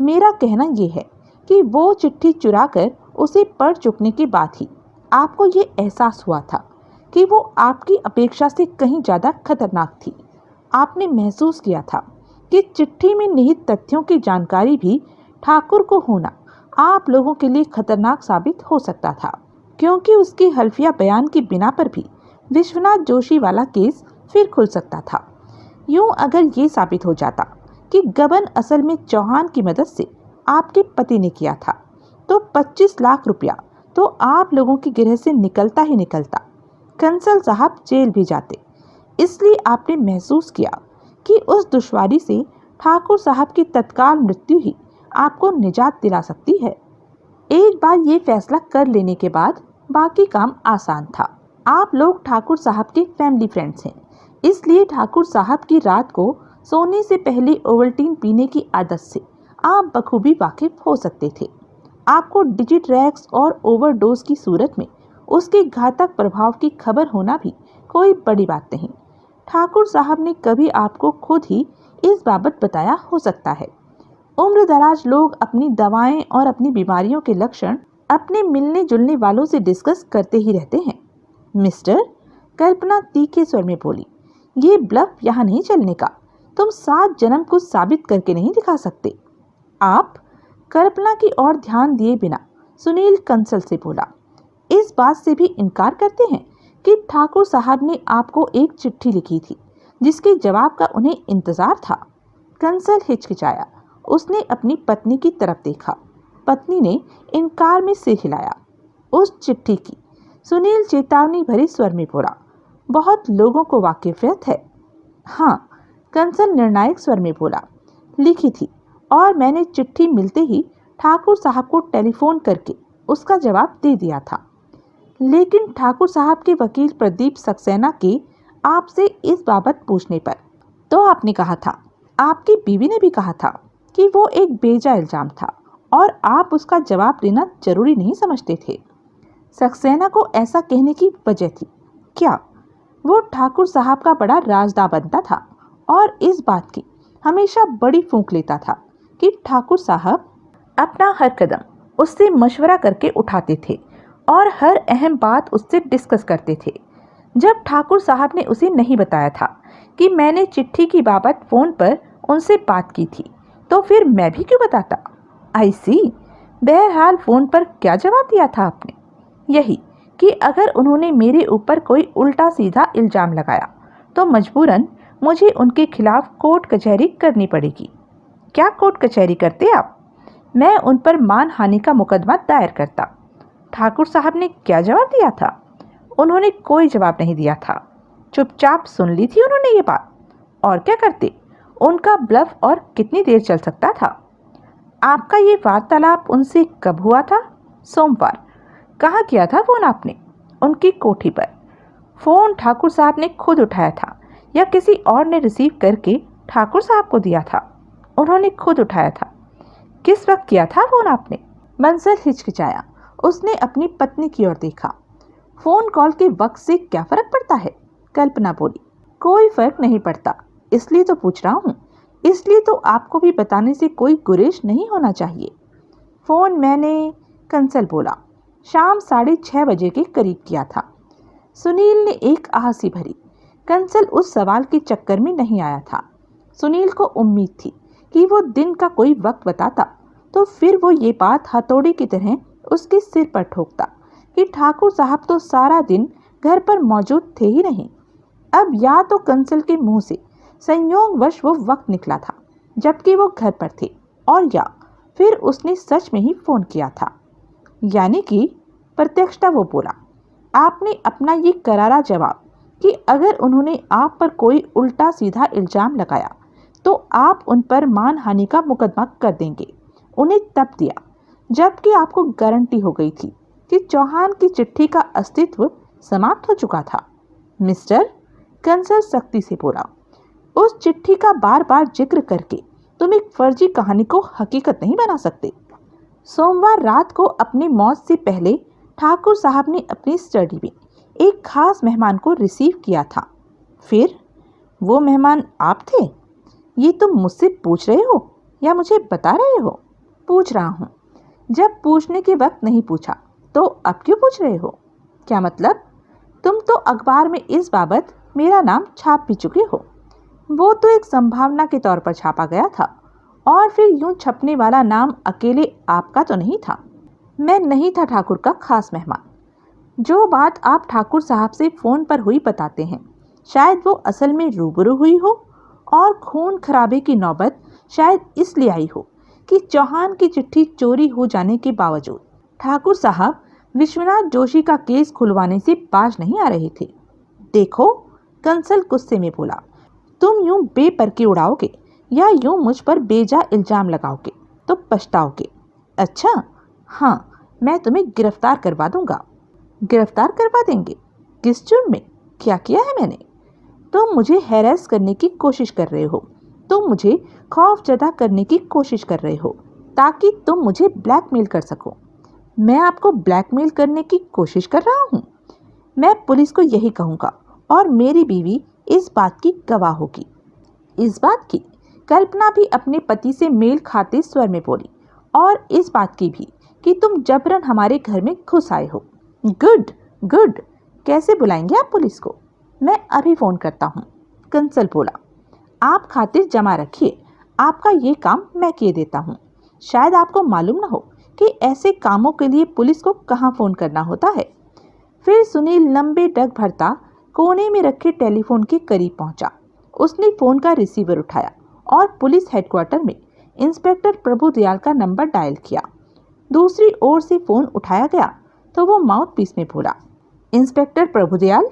मेरा कहना यह है कि वो चिट्ठी चुराकर उसे पढ़ चुकने के बाद ही आपको ये एहसास हुआ था कि वो आपकी अपेक्षा से कहीं ज़्यादा खतरनाक थी। आपने महसूस किया था कि चिट्ठी में निहित तथ्यों की जानकारी भी ठाकुर को होना आप लोगों के लिए खतरनाक साबित हो सकता था, क्योंकि उसकी हल्फिया बयान की बिना पर भी विश्वनाथ जोशी वाला केस फिर खुल सकता था। यूं अगर ये साबित हो जाता कि गबन असल में चौहान की मदद से आपके पति ने किया था, तो 25 लाख रुपया तो आप लोगों की गिरह से निकलता ही निकलता। कंसल साहब जेल भी जाते। इसलिए आपने महसूस किया कि उस दुश्वारी से ठाकुर साहब की तत्काल मृत्यु ही आपको निजात दिला सकती है। एक बार ये फैसला कर लेने के बाद बाकी काम आसान था। आप लोग ठाकुर साहब के फैमिली फ्रेंड्स हैं, इसलिए ठाकुर साहब की रात को सोने से पहले ओवल्टीन पीने की आदत से आप बखूबी वाकिफ हो सकते थे। आपको डिजिट्रैक्स और ओवरडोज की सूरत में उसके घातक प्रभाव की खबर होना भी कोई बड़ी बात नहीं। ठाकुर साहब ने कभी आपको खुद ही इस बाबत बताया हो सकता है। उम्र दराज लोग अपनी दवाएं और अपनी बीमारियों के लक्षण अपने मिलने जुलने वालों से डिस्कस करते ही रहते हैं। मिस्टर, कल्पना तीखे स्वर में बोली, ये ब्लफ यहाँ नहीं चलने का। तुम 7 जन्म कुछ साबित करके नहीं दिखा सकते। आप? कल्पना की ओर ध्यान दिए बिना सुनील कंसल से बोला, इस बात से भी इनकार करते हैं कि ठाकुर साहब ने आपको एक चिट्ठी लिखी थी जिसके जवाब का उन्हें इंतजार था। कंसल हिचकिचाया। उसने अपनी पत्नी की तरफ देखा। पत्नी ने इनकार में सिर हिलाया। उस चिट्ठी की? सुनील चेतावनी भरे स्वर में बोला, बहुत लोगों को वाकिफियत है। हाँ, कंसल निर्णायक स्वर में बोला, लिखी थी और मैंने चिट्ठी मिलते ही ठाकुर साहब को टेलीफोन करके उसका जवाब दे दिया था। लेकिन ठाकुर साहब के वकील प्रदीप सक्सेना के आपसे इस बाबत पूछने पर तो आपने कहा था, आपकी बीवी ने भी कहा था कि वो एक बेजा इल्जाम था और आप उसका जवाब देना जरूरी नहीं समझते थे। सक्सेना को ऐसा कहने की वजह थी क्या? वो ठाकुर साहब का बड़ा राजदा बनता था और इस बात की हमेशा बड़ी फूंक लेता था कि ठाकुर साहब अपना हर कदम उससे मशवरा करके उठाते थे और हर अहम बात उससे डिस्कस करते थे। जब ठाकुर साहब ने उसे नहीं बताया था कि मैंने चिट्ठी की बाबत फ़ोन पर उनसे बात की थी, तो फिर मैं भी क्यों बताता? आई सी। बहरहाल फ़ोन पर क्या जवाब दिया था आपने? यही कि अगर उन्होंने मेरे ऊपर कोई उल्टा सीधा इल्ज़ाम लगाया तो मजबूरन मुझे उनके खिलाफ कोर्ट कचहरी करनी पड़ेगी। क्या कोर्ट कचहरी करते आप? मैं उन पर मानहानि का मुकदमा दायर करता। ठाकुर साहब ने क्या जवाब दिया था? उन्होंने कोई जवाब नहीं दिया था। चुपचाप सुन ली थी उन्होंने ये बात। और क्या करते? उनका ब्लफ और कितनी देर चल सकता था? आपका ये वार्तालाप उनसे कब हुआ था? सोमवार। कहाँ किया था फ़ोन आपने? उनकी कोठी पर। फ़ोन ठाकुर साहब ने खुद उठाया था या किसी और ने रिसीव करके ठाकुर साहब को दिया था? उन्होंने खुद उठाया था। किस वक्त किया था फ़ोन आपने? मंसल हिचकिचाया। उसने अपनी पत्नी की ओर देखा। फ़ोन कॉल के वक्त से क्या फ़र्क पड़ता है? कल्पना बोली, कोई फ़र्क नहीं पड़ता, इसलिए तो पूछ रहा हूँ। इसलिए तो आपको भी बताने से कोई गुरेज नहीं होना चाहिए। फ़ोन मैंने, कंसल बोला, शाम 6:30 बजे के करीब किया था। सुनील ने एक आहसी भरी। कंसल उस सवाल के चक्कर में नहीं आया था। सुनील को उम्मीद थी कि वो दिन का कोई वक्त बताता तो फिर वो ये बात हथौड़े की तरह उसके सिर पर ठोकता कि ठाकुर साहब तो सारा दिन घर पर मौजूद थे ही नहीं। अब या तो कंसल के मुंह से संयोगवश वो वक्त निकला था जबकि वो घर पर थे, और या फिर उसने सच में ही फ़ोन किया था। यानी कि प्रत्यक्षता वो बोला, आपने अपना ये करारा जवाब कि अगर उन्होंने आप पर कोई उल्टा सीधा इल्ज़ाम लगाया तो आप उन पर मानहानि का मुकदमा कर देंगे, उन्हें तब दिया जबकि आपको गारंटी हो गई थी कि चौहान की चिट्ठी का अस्तित्व समाप्त हो चुका था। मिस्टर, कंसल सख्ती से बोला, उस चिट्ठी का बार बार जिक्र करके तुम एक फर्जी कहानी को हकीकत नहीं बना सकते। सोमवार रात को अपनी मौत से पहले ठाकुर साहब ने अपनी स्टडी में एक खास मेहमान को रिसीव किया था। फिर वो मेहमान आप थे? ये तुम मुझसे पूछ रहे हो या मुझे बता रहे हो? पूछ रहा हूँ। जब पूछने के वक्त नहीं पूछा तो अब क्यों पूछ रहे हो? क्या मतलब? तुम तो अखबार में इस बाबत मेरा नाम छाप भी चुके हो। वो तो एक संभावना के तौर पर छापा गया था, और फिर यूं छपने वाला नाम अकेले आपका तो नहीं था। मैं नहीं था ठाकुर का खास मेहमान। जो बात आप ठाकुर साहब से फ़ोन पर हुई बताते हैं, शायद वो असल में रूबरू हुई हो और खून खराबे की नौबत शायद इसलिए आई हो कि चौहान की चिट्ठी चोरी हो जाने के बावजूद ठाकुर साहब विश्वनाथ जोशी का केस खुलवाने से बाज नहीं आ रहे थे। देखो, कंसल गुस्से में बोला, तुम यूं बेपरखी उड़ाओगे या यूं मुझ पर बेजा इल्जाम लगाओगे तो पछताओगे। अच्छा, हाँ, मैं तुम्हें गिरफ्तार करवा दूंगा। गिरफ्तार करवा देंगे? किस जुर्म में? क्या किया है मैंने? तुम मुझे हैरेस करने की कोशिश कर रहे हो, तुम मुझे खौफ जदा करने की कोशिश कर रहे हो ताकि तुम मुझे ब्लैकमेल कर सको। मैं आपको ब्लैकमेल करने की कोशिश कर रहा हूँ? मैं पुलिस को यही कहूँगा और मेरी बीवी इस बात की गवाह होगी। इस बात की? कल्पना भी अपने पति से मेल खाते स्वर में बोली, और इस बात की भी कि तुम जबरन हमारे घर में घुस आए हो। गुड गुड, कैसे बुलाएंगे आप पुलिस को? मैं अभी फ़ोन करता हूँ, कंसल बोला। आप खातिर जमा रखिए, आपका ये काम मैं किए देता हूँ। शायद आपको मालूम न हो कि ऐसे कामों के लिए पुलिस को कहाँ फ़ोन करना होता है। फिर सुनील लंबे डग भरता कोने में रखे टेलीफोन के करीब पहुंचा। उसने फ़ोन का रिसीवर उठाया और पुलिस हेडक्वार्टर में इंस्पेक्टर प्रभुदयाल का नंबर डायल किया। दूसरी ओर से फ़ोन उठाया गया तो वो माउथ पीस में बोला, इंस्पेक्टर प्रभुदयाल,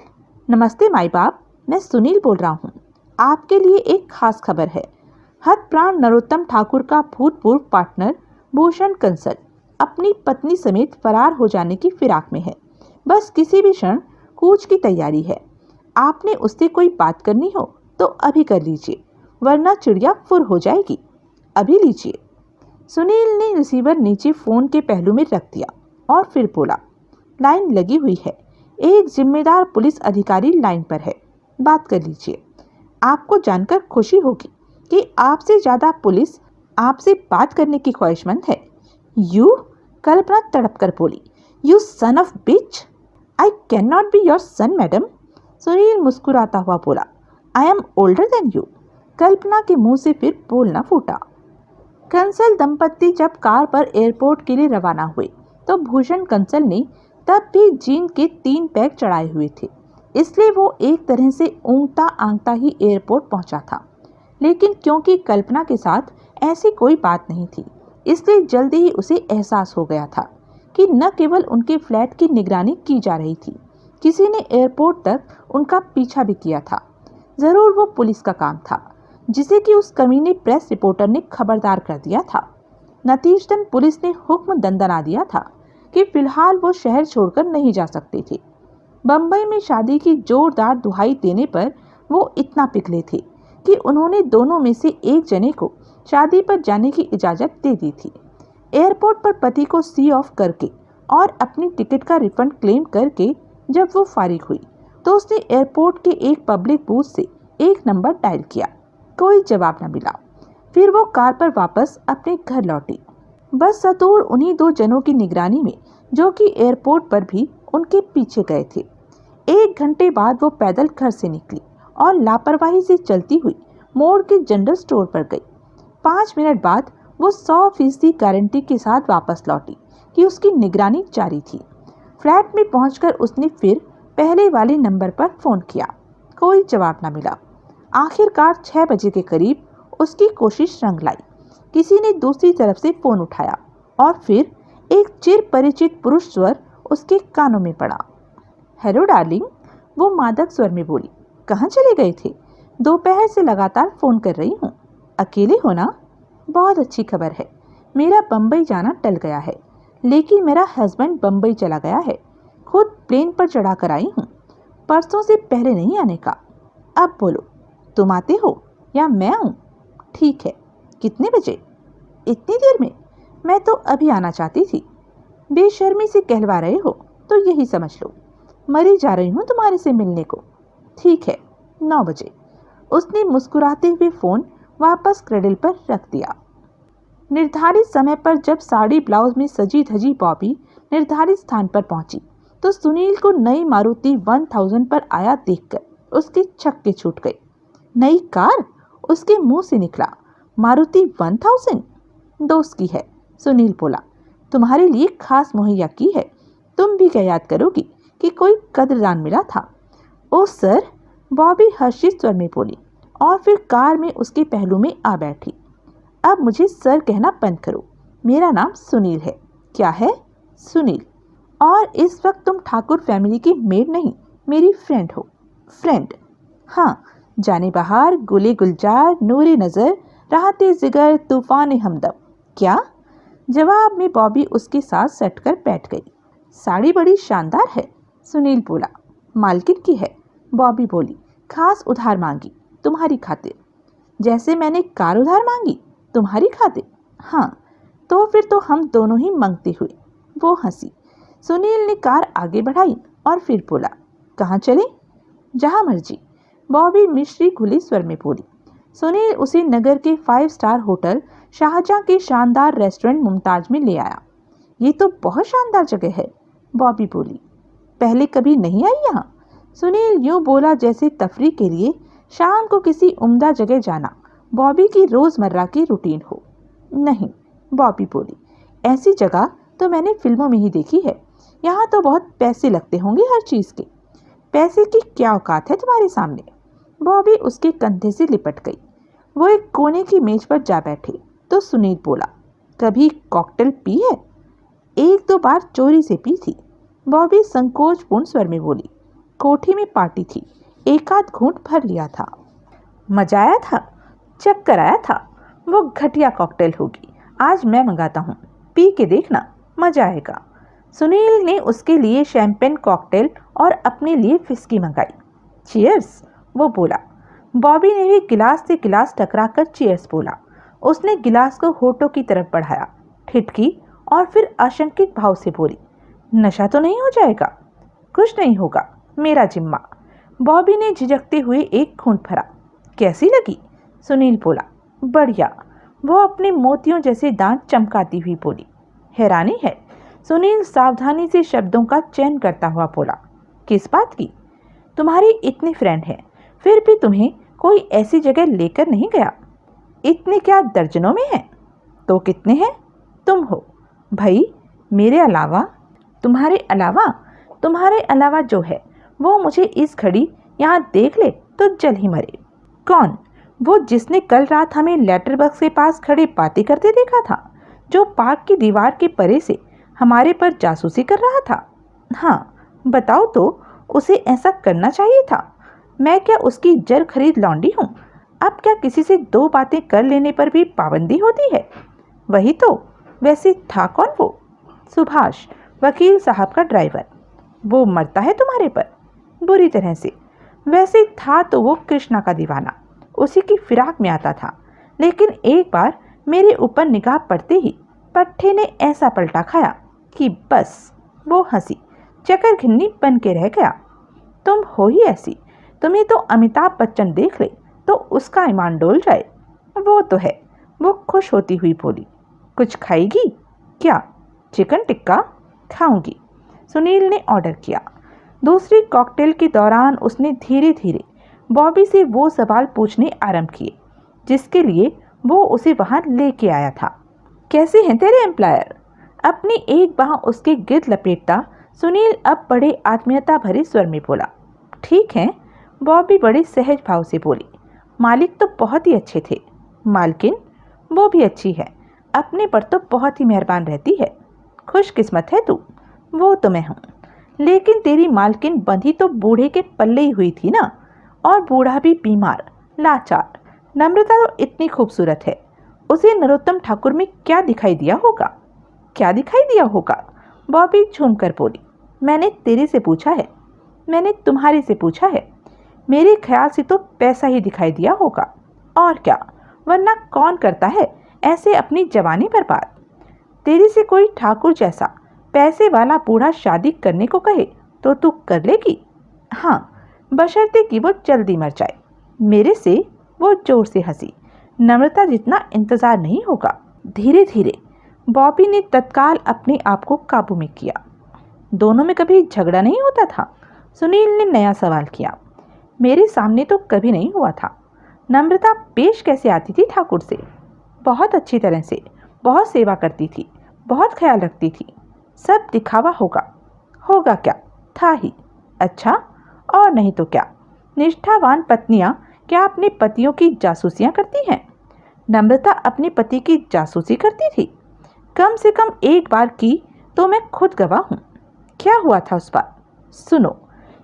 नमस्ते माई बाप, मैं सुनील बोल रहा हूँ। आपके लिए एक खास खबर है। हतप्राण नरोत्तम ठाकुर का भूतपूर्व पार्टनर भूषण कंसल अपनी पत्नी समेत फरार हो जाने की फिराक में है। बस किसी भी क्षण कूच की तैयारी है। आपने उससे कोई बात करनी हो तो अभी कर लीजिए, वरना चिड़िया फुर हो जाएगी। अभी लीजिए। सुनील ने रिसीवर नीचे फ़ोन के पहलू में रख दिया और फिर बोला, लाइन लगी हुई है, एक जिम्मेदार पुलिस अधिकारी लाइन पर है, बात कर लीजिए। आपको जानकर खुशी होगी कि आपसे ज़्यादा पुलिस आपसे बात करने की ख्वाहिशमंद है। यू? कल्पना तड़प कर बोली, you son of bitch, I can not be your son madam. Sunil मुस्कुराता हुआ बोला, I am older than you. Kalpana के मुंह से फिर बोलना फूटा। कंसल दंपत्ति जब कार पर एयरपोर्ट के लिए रवाना हुए तो भूषण कंसल ने तब भी जीन के 3 पैक चढ़ाए हुए थे, इसलिए वो एक तरह से ऊँगता आंगता ही एयरपोर्ट पहुंचा था। लेकिन क्योंकि कल्पना के साथ ऐसी कोई बात नहीं थी, इसलिए जल्दी ही उसे एहसास हो गया था कि न केवल उनके फ्लैट की निगरानी की जा रही थी, किसी ने एयरपोर्ट तक उनका पीछा भी किया था। ज़रूर वो पुलिस का काम था, जिसे कि उस कमीने प्रेस रिपोर्टर ने खबरदार कर दिया था। नतीजतन पुलिस ने हुक्म दंदना दिया था कि फिलहाल वो शहर छोड़कर नहीं जा सकते थे। बम्बई में शादी की जोरदार दुहाई देने पर वो इतना पिघले थे कि उन्होंने दोनों में से एक जने को शादी पर जाने की इजाज़त दे दी थी। एयरपोर्ट पर पति को सी ऑफ करके और अपनी टिकट का रिफंड क्लेम करके जब वो फारिग हुई तो उसने एयरपोर्ट के एक पब्लिक बूथ से एक नंबर डायल किया। कोई जवाब न मिला। फिर वो कार पर वापस अपने घर लौटी, बस सतूर उन्हीं 2 जनों की निगरानी में जो कि एयरपोर्ट पर भी उनके पीछे गए थे। 1 घंटे बाद वो पैदल घर से निकली और लापरवाही से चलती हुई मोड़ के जनरल स्टोर पर गई। 5 मिनट बाद वो 100% गारंटी के साथ वापस लौटी कि उसकी निगरानी जारी थी। फ्लैट में पहुंचकर उसने फिर पहले वाले नंबर पर फ़ोन किया। कोई जवाब न मिला। आखिरकार 6 बजे के करीब उसकी कोशिश रंग लाई। किसी ने दूसरी तरफ से फ़ोन उठाया और फिर एक चिर परिचित पुरुष स्वर उसके कानों में पड़ा। हेलो डार्लिंग, वो मादक स्वर में बोली। कहाँ चले गए थे? दोपहर से लगातार फ़ोन कर रही हूँ। अकेले हो ना? बहुत अच्छी खबर है, मेरा बम्बई जाना टल गया है, लेकिन मेरा हस्बैंड बम्बई चला गया है। खुद प्लेन पर चढ़ा कर आई हूँ, परसों से पहले नहीं आने का। अब बोलो, तुम आते हो या मैं आऊँ? ठीक है, कितने बजे? इतनी देर में? मैं तो अभी आना चाहती थी। बेशर्मी से कहलवा रहे हो तो यही समझ लो, मरी जा रही हूँ तुम्हारे से मिलने को। ठीक है, 9 बजे। उसने मुस्कुराते हुए फ़ोन वापस क्रेडल पर रख दिया। निर्धारित समय पर जब साड़ी ब्लाउज में सजी धजी बॉबी निर्धारित स्थान पर पहुंची तो सुनील को नई मारुति 1000 पर आया देखकर उसके छक्के छूट गए। नई कार? उसके मुंह से निकला। मारुति 1000? दोस्त की है, सुनील बोला। तुम्हारे लिए खास मुहैया की है। तुम भी क्या याद करोगी कि कोई कद्रदान मिला था। ओ सर, बॉबी हर्षित स्वर में बोली और फिर कार में उसके पहलू में आ बैठी। अब मुझे सर कहना बंद करो, मेरा नाम सुनील है। क्या है? सुनील। और इस वक्त तुम ठाकुर फैमिली की मेड नहीं, मेरी फ्रेंड हो। फ्रेंड? हाँ, जाने बहार, गुले गुलजार, नूरे नज़र, राहते जिगर, तूफान हमदम। क्या? जवाब में बॉबी उसके साथ सटकर बैठ गई। साड़ी बड़ी शानदार है, सुनील बोला। मालकिन की है, बॉबी बोली। खास उधार मांगी, तुम्हारी खातिर। जैसे मैंने कार उधार मांगी, तुम्हारी खातिर? हाँ, तो फिर तो हम दोनों ही मांगते हुए। वो हंसी। सुनील ने कार आगे बढ़ाई और फिर बोला, कहाँ चले? जहाँ मर्जी, बॉबी मिश्री खुले स्वर में बोली। सुनील उसे नगर के 5 स्टार होटल शाहजहां के शानदार रेस्टोरेंट मुमताज में ले आया। ये तो बहुत शानदार जगह है, बॉबी बोली। पहले कभी नहीं आई यहाँ? सुनील यूं बोला जैसे तफरी के लिए शाम को किसी उम्दा जगह जाना बॉबी की रोजमर्रा की रूटीन हो। नहीं, बॉबी बोली, ऐसी जगह तो मैंने फिल्मों में ही देखी है। यहाँ तो बहुत पैसे लगते होंगे हर चीज के। पैसे की क्या औकात है तुम्हारे सामने? बॉबी उसके कंधे से लिपट गई। वो एक कोने की मेज पर जा बैठे तो सुनील बोला, कभी कॉकटेल पी है? 1-2 बार चोरी से पी थी, बॉबी संकोचपूर्ण स्वर में बोली। कोठी में पार्टी थी, एक आध घूंट भर लिया था। मजा आया था? चक्कर आया था। वो घटिया कॉकटेल होगी, आज मैं मंगाता हूँ, पी के देखना, मजा आएगा। सुनील ने उसके लिए शैंपेन कॉकटेल और अपने लिए फिस्की मंगाई। चीयर्स, वो बोला। बॉबी ने भी गिलास से गिलास टकराकर चीयर्स बोला। उसने गिलास को होठों की तरफ बढ़ाया, ठिठकी और फिर आशंकित भाव से बोली, नशा तो नहीं हो जाएगा? कुछ नहीं होगा, मेरा जिम्मा। बॉबी ने झिझकते हुए एक घूंट भरा। कैसी लगी? सुनील बोला। बढ़िया, वो अपने मोतियों जैसे दांत चमकाती हुई बोली। हैरानी है, सुनील सावधानी से शब्दों का चयन करता हुआ बोला। किस बात की? तुम्हारी इतनी फ्रेंड है, फिर भी तुम्हें कोई ऐसी जगह लेकर नहीं गया? इतने क्या दर्जनों में हैं? तो कितने हैं? तुम हो भाई, मेरे अलावा। तुम्हारे अलावा जो है वो मुझे इस घड़ी यहाँ देख ले तो जल ही मरे। कौन? वो जिसने कल रात हमें लेटर बॉक्स के पास खड़े बातें करते देखा था, जो पार्क की दीवार के परे से हमारे पर जासूसी कर रहा था। हाँ, बताओ तो, उसे ऐसा करना चाहिए था। मैं क्या उसकी जर खरीद लौंडी हूँ? अब क्या किसी से 2 बातें कर लेने पर भी पाबंदी होती है? वही तो। वैसे था कौन वो? सुभाष, वकील साहब का ड्राइवर। वो मरता है तुम्हारे पर? बुरी तरह से। वैसे था तो वो कृष्णा का दीवाना, उसी की फिराक में आता था। लेकिन एक बार मेरे ऊपर निगाह पड़ते ही पट्टे ने ऐसा पलटा खाया कि बस। वो हंसी, चकर घिन्नी बन के रह गया। तुम हो ही ऐसी, तुम्हें तो अमिताभ बच्चन देख ले तो उसका ईमान डोल जाए। वो तो है, वो खुश होती हुई बोली। कुछ खाएगी क्या? चिकन टिक्का? खाऊंगी, सुनील ने ऑर्डर किया। दूसरी कॉकटेल के दौरान उसने धीरे धीरे बॉबी से वो सवाल पूछने आरंभ किए जिसके लिए वो उसे वहां लेके आया था। कैसे हैं तेरे एम्प्लॉयर? अपनी एक बाह उसके गिर्द लपेटता सुनील अब बड़े आत्मीयता भरे स्वर में बोला। ठीक है, बॉबी बड़े सहज भाव से बोली। मालिक तो बहुत ही अच्छे थे। मालकिन? वो भी अच्छी है, अपने पर तो बहुत ही मेहरबान रहती है। खुशकिस्मत है तू। वो तो मैं हूँ, लेकिन तेरी मालकिन बंधी तो बूढ़े के पल्ले ही हुई थी ना, और बूढ़ा भी बीमार, लाचार। नम्रता तो इतनी खूबसूरत है, उसे नरोत्तम ठाकुर में क्या दिखाई दिया होगा? क्या दिखाई दिया होगा? बॉबी झूम कर बोली। मैंने तेरे से पूछा है, मैंने तुम्हारे से पूछा है। मेरे ख्याल से तो पैसा ही दिखाई दिया होगा, और क्या, वरना कौन करता है ऐसे अपनी जवानी बर्बाद? तेरे से कोई ठाकुर जैसा पैसे वाला बूढ़ा शादी करने को कहे तो तू कर लेगी? हाँ, बशर्ते कि वो जल्दी मर जाए। मेरे से? वो जोर से हंसी। नम्रता जितना इंतजार नहीं होगा। धीरे धीरे बॉबी ने तत्काल अपने आप को काबू में किया। दोनों में कभी झगड़ा नहीं होता था? सुनील ने नया सवाल किया। मेरे सामने तो कभी नहीं हुआ था। नम्रता पेश कैसे आती थी ठाकुर से? बहुत अच्छी तरह से, बहुत सेवा करती थी, बहुत ख्याल रखती थी। सब दिखावा होगा। होगा क्या? था ही। अच्छा, और नहीं तो क्या। निष्ठावान पत्नियां क्या अपने पतियों की जासूसियां करती हैं? नम्रता अपने पति की जासूसी करती थी। कम से कम एक बार की तो मैं खुद गवाह हूँ। क्या हुआ था उस बार? सुनो।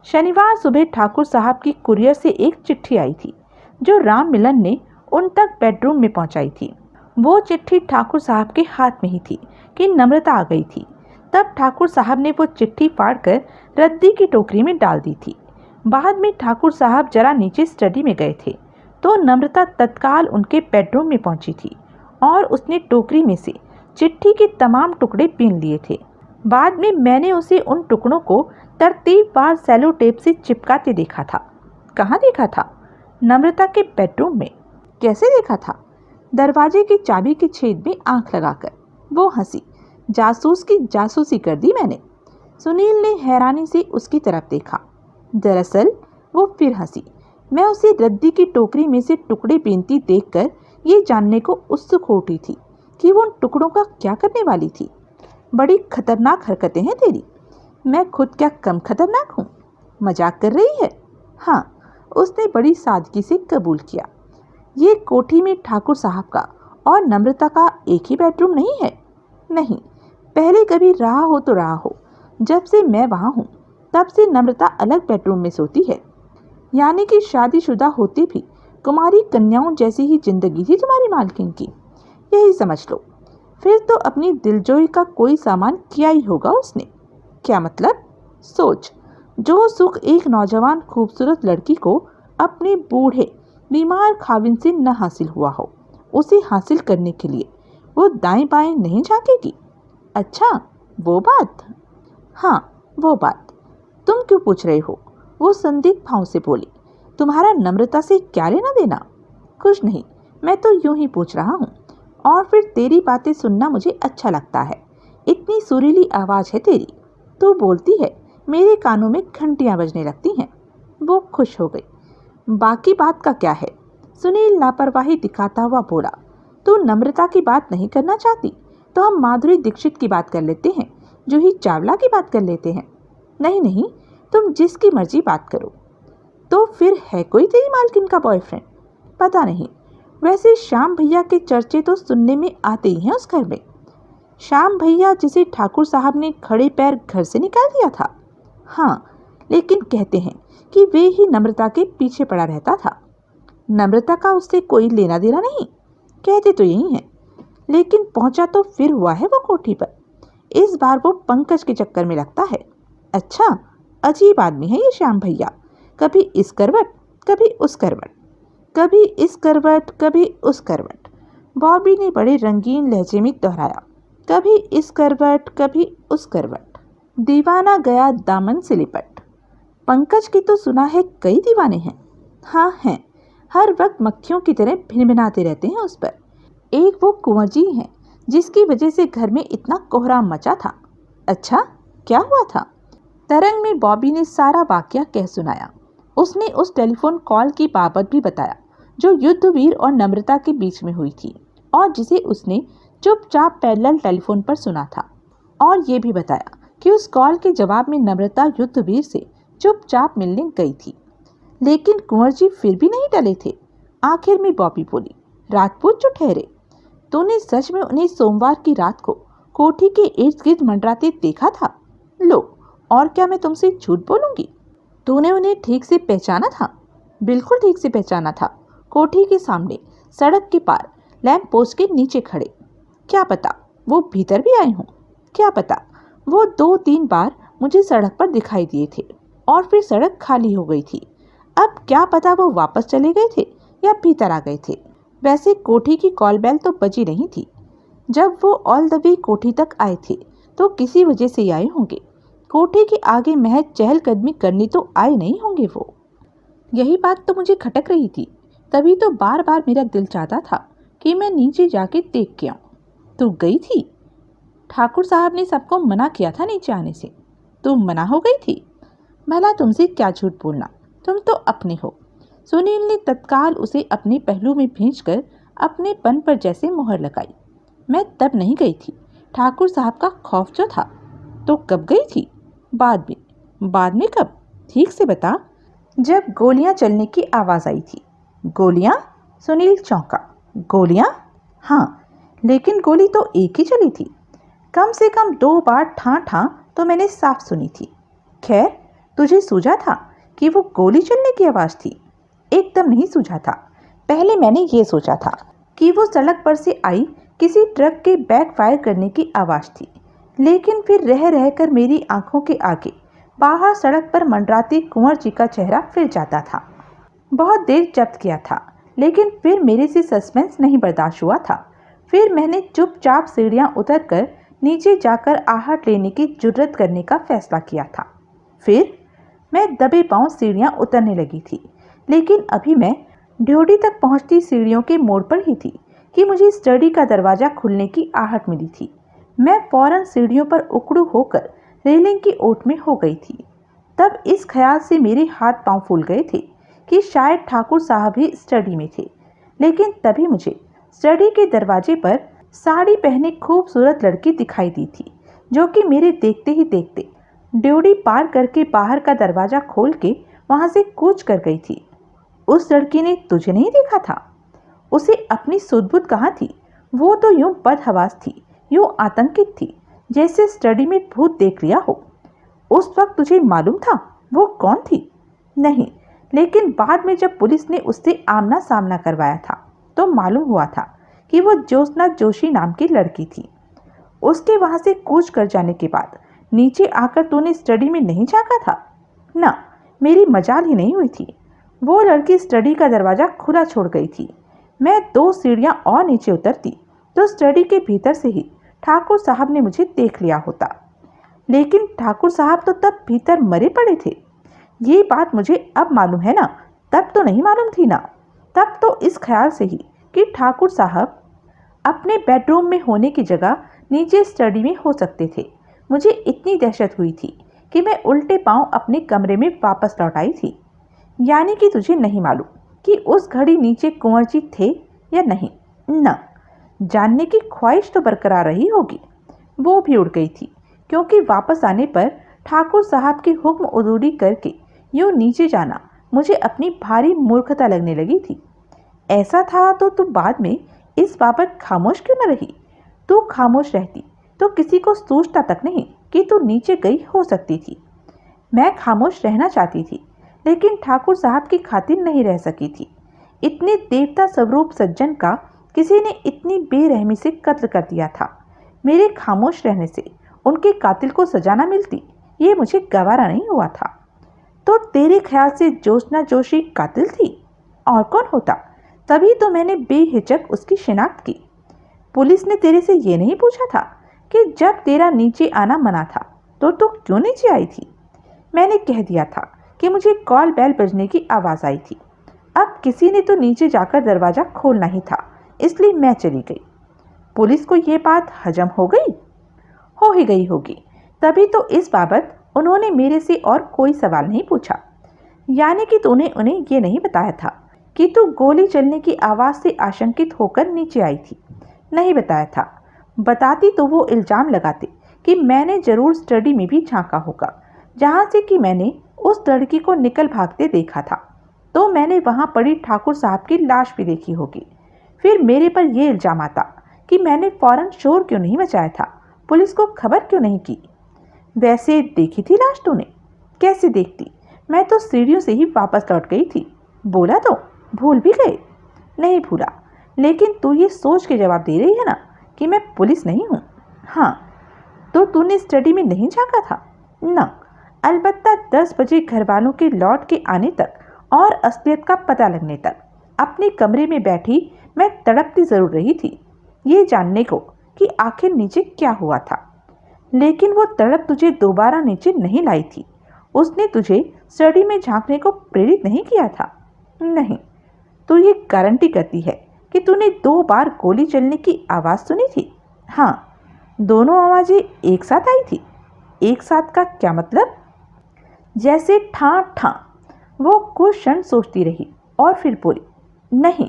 शनिवार सुबह ठाकुर साहब की कुरियर से एक चिट्ठी आई थी जो राम मिलन ने उन तक बेडरूम में पहुंचाई थी। वो चिट्ठी ठाकुर साहब के हाथ में ही थी कि नम्रता आ गई थी। तब ठाकुर साहब ने वो चिट्ठी फाड़कर रद्दी की टोकरी में डाल दी थी। बाद में ठाकुर साहब जरा नीचे स्टडी में गए थे तो नम्रता तत्काल उनके बेडरूम में पहुंची थी और उसने टोकरी में से चिट्ठी के तमाम टुकड़े बीन लिए थे। बाद में मैंने उसे उन टुकड़ों को तरतीबवार सेलो टेप से चिपकाते देखा था। कहाँ देखा था? नम्रता के बेडरूम में। कैसे देखा था? दरवाजे की चाबी के छेद में आंख लगाकर। वो हंसी। जासूस की जासूसी कर दी मैंने। सुनील ने हैरानी से उसकी तरफ देखा। दरअसल वो फिर हंसी। मैं उसे रद्दी की टोकरी में से टुकड़े बीनती देखकर ये जानने को उत्सुक हो उठी थी कि वो उन टुकड़ों का क्या करने वाली थी। बड़ी खतरनाक हरकतें हैं तेरी। मैं खुद क्या कम खतरनाक हूँ? मजाक कर रही है? हाँ, उसने बड़ी सादगी से कबूल किया। ये कोठी में ठाकुर साहब का और नम्रता का एक ही बेडरूम नहीं है? नहीं, पहले कभी रहा हो तो रहा हो। जब से मैं वहाँ हूँ तब से नम्रता अलग बेडरूम में सोती है। यानी कि शादीशुदा होती भी कुमारी कन्याओं जैसी ही जिंदगी थी तुम्हारी मालकिन की। यही समझ लो। फिर तो अपनी दिलजोई का कोई सामान किया ही होगा उसने। क्या मतलब? सोच, जो सुख एक नौजवान खूबसूरत लड़की को अपने बूढ़े बीमार खाविन से न हासिल हुआ हो, उसे हासिल करने के लिए वो दाएं बाएं नहीं झांकेगी। अच्छा, वो बात? हाँ, वो बात। तुम क्यों पूछ रहे हो? वो संदिग्ध भाव से बोली। तुम्हारा नम्रता से क्या लेना देना? कुछ नहीं, मैं तो यूं ही पूछ रहा हूँ। और फिर तेरी बातें सुनना मुझे अच्छा लगता है। इतनी सुरीली आवाज़ है तेरी। तू बोलती है, मेरे कानों में घंटियां बजने लगती हैं। वो खुश हो गई। बाकी बात का क्या है? सुनील लापरवाही दिखाता हुआ बोला। तू नम्रता की बात नहीं करना चाहती तो हम माधुरी दीक्षित की बात कर लेते हैं, जूही चावला की बात कर लेते हैं। नहीं नहीं, तुम जिसकी मर्जी बात करो। तो फिर है कोई तेरी मालकिन का बॉयफ्रेंड? पता नहीं। वैसे श्याम भैया के चर्चे तो सुनने में आते ही हैं उस घर में। श्याम भैया जिसे ठाकुर साहब ने खड़े पैर घर से निकाल दिया था? हाँ, लेकिन कहते हैं कि वे ही नम्रता के पीछे पड़ा रहता था। नम्रता का उससे कोई लेना देना नहीं, कहते तो यही हैं। लेकिन पहुंचा तो फिर हुआ है वो कोठी पर। इस बार वो पंकज के चक्कर में लगता है। अच्छा, अजीब आदमी है ये श्याम भैया। कभी इस करवट कभी उस करवट, कभी इस करवट कभी उस करवट। बॉबी ने बड़े रंगीन लहजे में दोहराया। कभी इस करवट कभी उस करवट। दीवाना गया दामन से लिपट। पंकज की तो सुना है कई दीवाने हैं। हाँ हैं, हर वक्त मक्खियों की तरह भिनभिनाते रहते हैं उस पर। एक वो कुंवर जी हैं जिसकी वजह से घर में इतना कोहराम मचा था। अच्छा, क्या हुआ था? तरंग में बॉबी ने सारा वाकया कह सुनाया। उसने उस टेलीफोन कॉल की बाबत भी बताया जो युद्धवीर और नम्रता के बीच में हुई थी और जिसे उसने चुपचाप पैरेलल टेलीफोन पर सुना था। और ये भी बताया कि उस कॉल के जवाब में नम्रता युद्धवीर से चुपचाप मिलने गई थी। लेकिन कुंवर जी फिर भी नहीं टले थे। आखिर में बॉबी बोली, राजपूत जो ठहरे। तूने सच में उन्हें सोमवार की रात को कोठी के इर्द गिर्द मंडराते देखा था? लो, और क्या मैं तुमसे झूठ बोलूंगी? तूने उन्हें ठीक से पहचाना था? बिल्कुल ठीक से पहचाना था। कोठी के सामने सड़क के पार लैंप पोस्ट के नीचे खड़े। क्या पता वो भीतर भी आए हों। क्या पता, वो 2-3 बार मुझे सड़क पर दिखाई दिए थे और फिर सड़क खाली हो गई थी। अब क्या पता वो वापस चले गए थे या भीतर आ गए थे। वैसे कोठी की कॉल बेल तो बजी नहीं थी। जब वो ऑल द वे कोठी तक आए थे तो किसी वजह से आए होंगे। कोठी के आगे महज चहलकदमी करने तो आए नहीं होंगे वो। यही बात तो मुझे खटक रही थी। तभी तो बार बार मेरा दिल चाहता था कि मैं नीचे जाके देख के आऊं। तू गई थी? ठाकुर साहब ने सबको मना किया था नीचे आने से। तू मना हो गई थी? भला तुमसे क्या झूठ बोलना, तुम तो अपने हो। सुनील ने तत्काल उसे अपने पहलू में भींचकर अपने पन पर जैसे मुहर लगाई। मैं तब नहीं गई थी। ठाकुर साहब का खौफ जो था। तो कब गई थी? बाद में। बाद में कब? ठीक से बता। जब गोलियां चलने की आवाज़ आई थी। गोलियां? सुनील चौंका। गोलियां? हाँ, लेकिन गोली तो एक ही चली थी। कम से कम 2 बार ठां ठां तो मैंने साफ सुनी थी। खैर, तुझे सूझा था कि वो गोली चलने की आवाज़ थी? एकदम नहीं सूझा था। पहले मैंने ये सोचा था कि वो सड़क पर से आई किसी ट्रक के बैकफायर करने की आवाज़ थी, लेकिन फिर रह रहकर मेरी आंखों के आगे बाहर सड़क पर मंडराते कुंवर जी का चेहरा फिर जाता था। बहुत देर जब्त किया था, लेकिन फिर मेरे से सस्पेंस नहीं बर्दाश्त हुआ था। फिर मैंने चुपचाप सीढ़ियां उतरकर नीचे जाकर आहट लेने की जुर्रत करने का फैसला किया था। फिर मैं दबे पांव सीढ़ियां उतरने लगी थी, लेकिन अभी मैं ड्योढ़ी तक पहुंचती सीढ़ियों के मोड़ पर ही थी कि मुझे स्टडी का दरवाजा खुलने की आहट मिली थी। मैं फौरन सीढ़ियों पर उकड़ू होकर रेलिंग की ओट में हो गई थी। तब इस ख्याल से मेरे हाथ पांव फूल गए थे कि शायद ठाकुर साहब ही स्टडी में थे, लेकिन तभी मुझे स्टडी के दरवाजे पर साड़ी पहने खूबसूरत लड़की दिखाई दी थी, जो कि मेरे देखते ही देखते ड्योढ़ी पार करके बाहर का दरवाजा खोल के वहां से कूच कर गई थी। उस लड़की ने तुझे नहीं देखा था? उसे अपनी सुध-बुध कहाँ थी? वो तो यूं बदहवास थी, यूं आतंकित थी, जैसे स्टडी में भूत देख लिया हो। उस वक्त तुझे मालूम था वो कौन थी? नहीं, लेकिन बाद में जब पुलिस ने उससे आमना सामना करवाया था तो मालूम हुआ था कि वो ज्योत्सना जोशी नाम की लड़की थी। उसके वहां से कूच कर जाने के बाद नीचे आकर तूने स्टडी में नहीं झांका था? ना, मेरी मजाल ही नहीं हुई थी। वो लड़की स्टडी का दरवाजा खुला छोड़ गई थी। मैं 2 सीढ़ियां और नीचे उतरती तो स्टडी के भीतर से ही ठाकुर साहब ने मुझे देख लिया होता। लेकिन ठाकुर साहब तो तब भीतर मरे पड़े थे। ये बात मुझे अब मालूम है ना, तब तो नहीं मालूम थी ना। तब तो इस ख्याल से ही कि ठाकुर साहब अपने बेडरूम में होने की जगह नीचे स्टडी में हो सकते थे, मुझे इतनी दहशत हुई थी कि मैं उल्टे पांव अपने कमरे में वापस लौट आई थी। यानी कि तुझे नहीं मालूम कि उस घड़ी नीचे कुंवर जी थे या नहीं? न जानने की ख्वाहिश तो बरकरार रही होगी। वो भी उड़ गई थी, क्योंकि वापस आने पर ठाकुर साहब की हुक्म उदूरी करके यूं नीचे जाना मुझे अपनी भारी मूर्खता लगने लगी थी। ऐसा था तो तू बाद में इस बाबत खामोश क्यों न रही? तू खामोश रहती तो किसी को सूझता तक नहीं कि तू नीचे गई हो सकती थी। मैं खामोश रहना चाहती थी, लेकिन ठाकुर साहब की खातिर नहीं रह सकी थी। इतने देवता स्वरूप सज्जन का किसी ने इतनी बेरहमी से कत्ल कर दिया था। मेरे खामोश रहने से उनके कातिल को सजा न मिलती, ये मुझे गवारा नहीं हुआ था। तो तेरे ख्याल से ज्योत्सना जोशी कातिल थी? और कौन होता? तभी तो मैंने बेहिचक उसकी शिनाख्त की। पुलिस ने तेरे से ये नहीं पूछा था कि जब तेरा नीचे आना मना था तो तू क्यों नीचे आई थी? मैंने कह दिया था कि मुझे कॉल बेल बजने की आवाज़ आई थी। अब किसी ने तो नीचे जाकर दरवाज़ा खोलना ही था, इसलिए मैं चली गई। पुलिस को ये बात हजम हो गई? हो ही गई होगी, तभी तो इस बाबत उन्होंने मेरे से और कोई सवाल नहीं पूछा। यानी कि तूने उन्हें ये नहीं बताया था कि तू गोली चलने की आवाज़ से आशंकित होकर नीचे आई थी? नहीं बताया था। बताती तो वो इल्ज़ाम लगाते कि मैंने ज़रूर स्टडी में भी झांका होगा, जहाँ से कि मैंने उस लड़की को निकल भागते देखा था। तो मैंने वहाँ पड़ी ठाकुर साहब की लाश भी देखी होगी। फिर मेरे पर यह इल्ज़ाम आता कि मैंने फ़ौरन शोर क्यों नहीं मचाया था, पुलिस को खबर क्यों नहीं की। वैसे देखी थी लाश तूने? कैसे देखती, मैं तो सीढ़ियों से ही वापस लौट गई थी। बोला तो भूल भी गए? नहीं भूला, लेकिन तू ये सोच के जवाब दे रही है ना कि मैं पुलिस नहीं हूँ। हाँ, तो तूने स्टडी में नहीं झांका था ना? अलबत्ता 10 बजे घर वालों के लौट के आने तक और असलियत का पता लगने तक अपने कमरे में बैठी मैं तड़पती ज़रूर रही थी, ये जानने को कि आखिर नीचे क्या हुआ था। लेकिन वो तड़प तुझे दोबारा नीचे नहीं लाई थी। उसने तुझे स्टडी में झांकने को प्रेरित नहीं किया था। नहीं, तू ये गारंटी करती है कि तूने 2 बार गोली चलने की आवाज़ सुनी थी? हाँ, दोनों आवाज़ें एक साथ आई थी। एक साथ का क्या मतलब? जैसे ठां ठां। वो कुछ क्षण सोचती रही और फिर बोली, नहीं,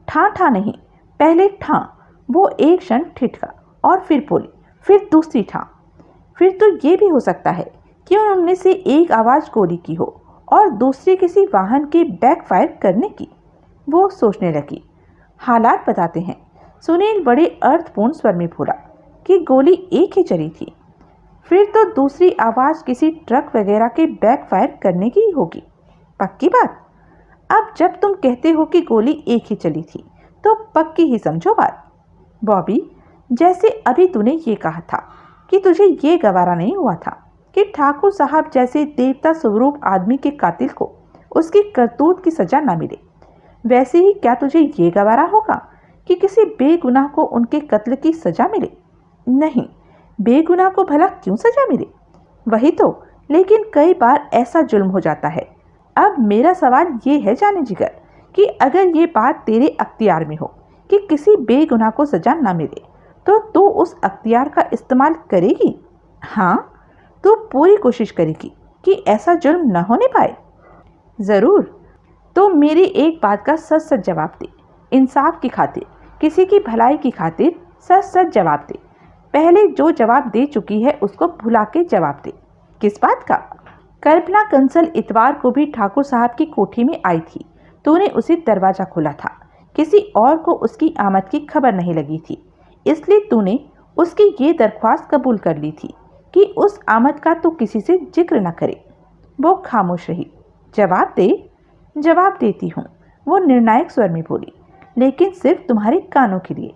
ठां ठां नहीं, पहले ठां। वो एक क्षण ठिठका और फिर बोली, फिर दूसरी ठां। फिर तो ये भी हो सकता है कि उनमें से एक आवाज़ गोली की हो और दूसरी किसी वाहन के बैकफायर करने की। वो सोचने लगी। हालात बताते हैं, सुनील बड़े अर्थपूर्ण स्वर में बोला, कि गोली एक ही चली थी। फिर तो दूसरी आवाज़ किसी ट्रक वगैरह के बैकफायर करने की ही होगी। पक्की बात? अब जब तुम कहते हो कि गोली एक ही चली थी तो पक्की ही समझो बात। बॉबी, जैसे अभी तूने ये कहा था कि तुझे ये गवारा नहीं हुआ था कि ठाकुर साहब जैसे देवता स्वरूप आदमी के कातिल को उसकी करतूत की सजा ना मिले, वैसे ही क्या तुझे ये गवारा होगा कि किसी बेगुनाह को उनके कत्ल की सजा मिले? नहीं, बेगुनाह को भला क्यों सजा मिले? वही तो, लेकिन कई बार ऐसा जुल्म हो जाता है। अब मेरा सवाल ये है जाने जिगर कि अगर ये बात तेरे अख्तियार में हो कि किसी बेगुनाह को सजा ना मिले, तो तू उस अख्तियार का इस्तेमाल करेगी? हाँ, तू पूरी कोशिश करेगी कि ऐसा जुल्म न होने पाए। ज़रूर। तो मेरी एक बात का सच सच जवाब दे, इंसाफ की खातिर, किसी की भलाई की खातिर सच सच जवाब दे। पहले जो जवाब दे चुकी है उसको भुला के जवाब दे। किस बात का? कल्पना कंसल इतवार को भी ठाकुर साहब की कोठी में आई थी। तूने उसे दरवाज़ा खोला था। किसी और को उसकी आमद की खबर नहीं लगी थी, इसलिए तूने उसकी ये दरख्वास्त कबूल कर ली थी कि उस आमद का तो किसी से जिक्र न करे। वो खामोश रही। जवाब दे। जवाब देती हूँ, वो निर्णायक स्वर में बोली, लेकिन सिर्फ तुम्हारे कानों के लिए।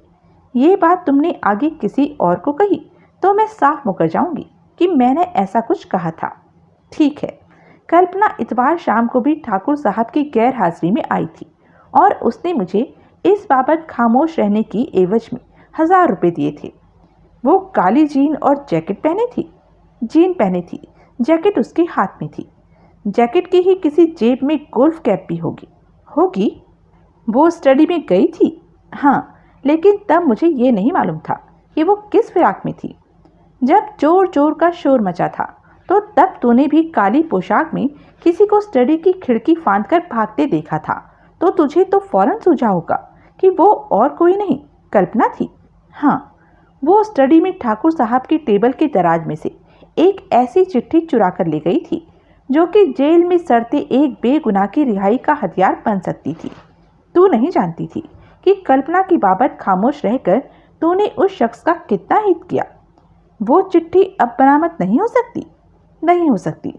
ये बात तुमने आगे किसी और को कही तो मैं साफ मुकर जाऊंगी कि मैंने ऐसा कुछ कहा था। ठीक है। कल्पना इतवार शाम को भी ठाकुर साहब की गैर हाजिरी में आई थी और उसने मुझे इस बाबत खामोश रहने की एवज में 1000 रुपये दिए थे। वो काली जीन और जैकेट पहने थी। जीन पहने थी, जैकेट उसके हाथ में थी। जैकेट की ही किसी जेब में गोल्फ कैप भी होगी। होगी? वो स्टडी में गई थी। हाँ, लेकिन तब मुझे ये नहीं मालूम था कि वो किस फिराक में थी। जब जोर जोर का शोर मचा था तो तब तूने भी काली पोशाक में किसी को स्टडी की खिड़की फांद कर भागते देखा था, तो तुझे तो फौरन सूझा होगा कि वो और कोई नहीं, कल्पना थी। हाँ, वो स्टडी में ठाकुर साहब की टेबल के दराज में से एक ऐसी चिट्ठी चुरा कर ले गई थी जो कि जेल में सड़ते एक बेगुनाह की रिहाई का हथियार बन सकती थी। तू नहीं जानती थी कि कल्पना की बाबत खामोश रहकर तूने उस शख्स का कितना हित किया। वो चिट्ठी अब बरामद नहीं हो सकती। नहीं हो सकती।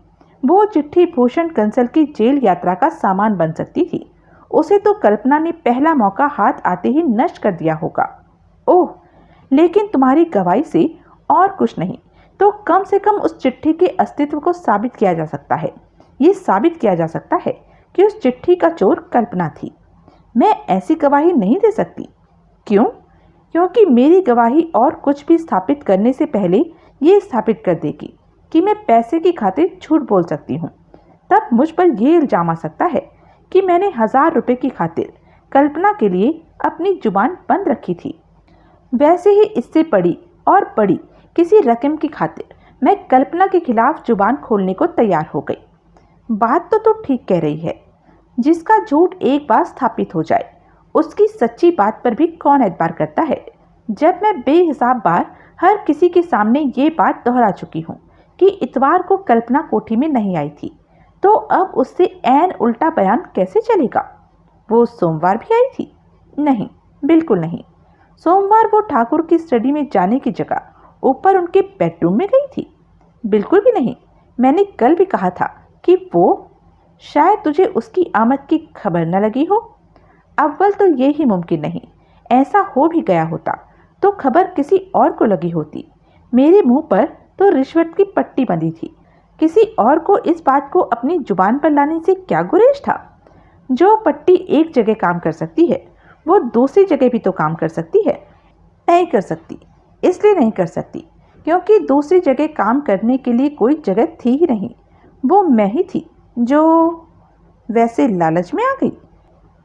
वो चिट्ठी भूषण कंसल की जेल यात्रा का सामान बन सकती थी। उसे तो कल्पना ने पहला मौका हाथ आते ही नष्ट कर दिया होगा। ओह, लेकिन तुम्हारी गवाही से और कुछ नहीं तो कम से कम उस चिट्ठी के अस्तित्व को साबित किया जा सकता है। ये साबित किया जा सकता है कि उस चिट्ठी का चोर कल्पना थी। मैं ऐसी गवाही नहीं दे सकती। क्यों? क्योंकि मेरी गवाही और कुछ भी स्थापित करने से पहले ये स्थापित कर देगी कि मैं पैसे की खातिर झूठ बोल सकती हूँ। तब मुझ पर यह इल्जाम आ सकता है कि मैंने 1000 रुपये की खातिर कल्पना के लिए अपनी जुबान बंद रखी थी। वैसे ही इससे बड़ी और बड़ी किसी रकम की खातिर मैं कल्पना के खिलाफ जुबान खोलने को तैयार हो गई। बात तो तू ठीक कह रही है। जिसका झूठ एक बार स्थापित हो जाए उसकी सच्ची बात पर भी कौन एतबार करता है। जब मैं बेहिसाब बार हर किसी के सामने ये बात दोहरा चुकी हूँ कि इतवार को कल्पना कोठी में नहीं आई थी, तो अब उससे ऐन उल्टा बयान कैसे चलेगा? वो सोमवार भी आई थी? नहीं, बिल्कुल नहीं। सोमवार वो ठाकुर की स्टडी में जाने की जगह ऊपर उनके बेडरूम में गई थी? बिल्कुल भी नहीं। मैंने कल भी कहा था कि वो शायद तुझे उसकी आमद की खबर न लगी हो। अव्वल तो ये ही मुमकिन नहीं। ऐसा हो भी गया होता तो खबर किसी और को लगी होती। मेरे मुंह पर तो रिश्वत की पट्टी बंधी थी। किसी और को इस बात को अपनी जुबान पर लाने से क्या गुरेज था? जो पट्टी एक जगह काम कर सकती है वो दूसरी जगह भी तो काम कर सकती है। नहीं कर सकती। इसलिए नहीं कर सकती क्योंकि दूसरी जगह काम करने के लिए कोई जगह थी ही नहीं। वो मैं ही थी जो वैसे लालच में आ गई।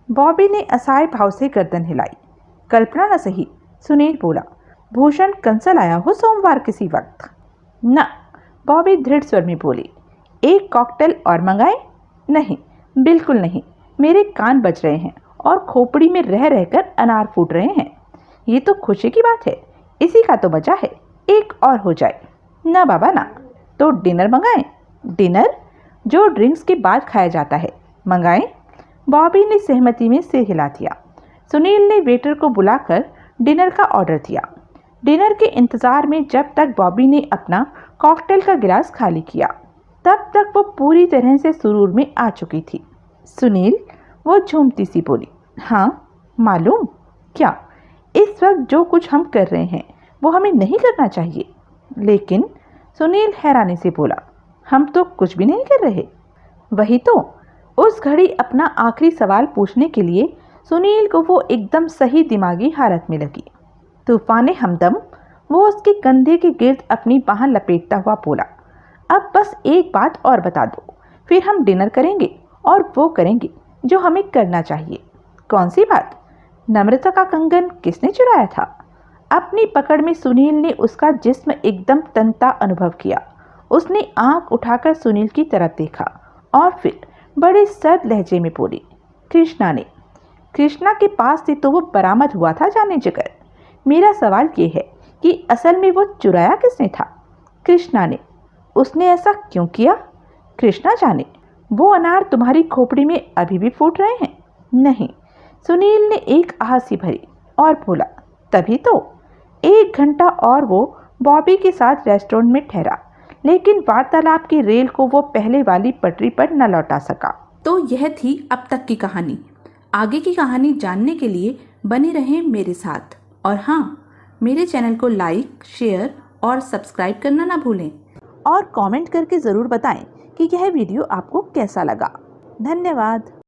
बॉबी ने असहाय भाव से गर्दन हिलाई। कल्पना न सही, सुनील बोला। भूषण कंसल आया हो सोमवार किसी वक्त? न, बॉबी दृढ़ स्वर में बोली। एक कॉकटेल और मंगाए? नहीं, बिल्कुल नहीं। मेरे कान बज रहे हैं और खोपड़ी में रह रहकर अनार फूट रहे हैं। ये तो खुशी की बात है। इसी का तो मजा है। एक और हो जाए। ना बाबा ना। तो डिनर मंगाएं? डिनर जो ड्रिंक्स के बाद खाया जाता है, मंगाएं? बॉबी ने सहमति में सिर हिला दिया। सुनील ने वेटर को बुलाकर डिनर का ऑर्डर दिया। डिनर के इंतज़ार में जब तक बॉबी ने अपना कॉकटेल का गिलास खाली किया, तब तक वो पूरी तरह से सुरूर में आ चुकी थी। सुनील, वो झूमती सी बोली, हाँ मालूम क्या, इस वक्त जो कुछ हम कर रहे हैं वो हमें नहीं करना चाहिए। लेकिन सुनील हैरानी से बोला, हम तो कुछ भी नहीं कर रहे। वही तो। उस घड़ी अपना आखिरी सवाल पूछने के लिए सुनील को वो एकदम सही दिमागी हालत में लगी। तूफान हमदम वो उसके कंधे के गिर्द अपनी बाह लपेटता हुआ बोला, अब बस एक बात और बता दो, फिर हम डिनर करेंगे और वो करेंगे जो हमें करना चाहिए। कौन सी बात? नम्रता का कंगन किसने चुराया था? अपनी पकड़ में सुनील ने उसका जिस्म एकदम तनता अनुभव किया। उसने आंख उठाकर सुनील की तरफ देखा और फिर बड़े सर्द लहजे में बोली, कृष्णा ने। कृष्णा के पास से तो वो बरामद हुआ था जाने जिगर। मेरा सवाल ये है कि असल में वो चुराया किसने था? कृष्णा ने। उसने ऐसा क्यों किया? कृष्णा जाने। वो अनार तुम्हारी खोपड़ी में अभी भी फूट रहे हैं? नहीं। सुनील ने एक आहसी भरी और बोला, तभी तो 1 घंटा और वो बॉबी के साथ रेस्टोरेंट में ठहरा, लेकिन वार्तालाप की रेल को वो पहले वाली पटरी पर न लौटा सका। तो यह थी अब तक की कहानी। आगे की कहानी जानने के लिए बने रहें मेरे साथ। और हाँ, मेरे चैनल को लाइक, शेयर और सब्सक्राइब करना ना भूलें। और कमेंट करके ज़रूर बताएं कि यह वीडियो आपको कैसा लगा। धन्यवाद।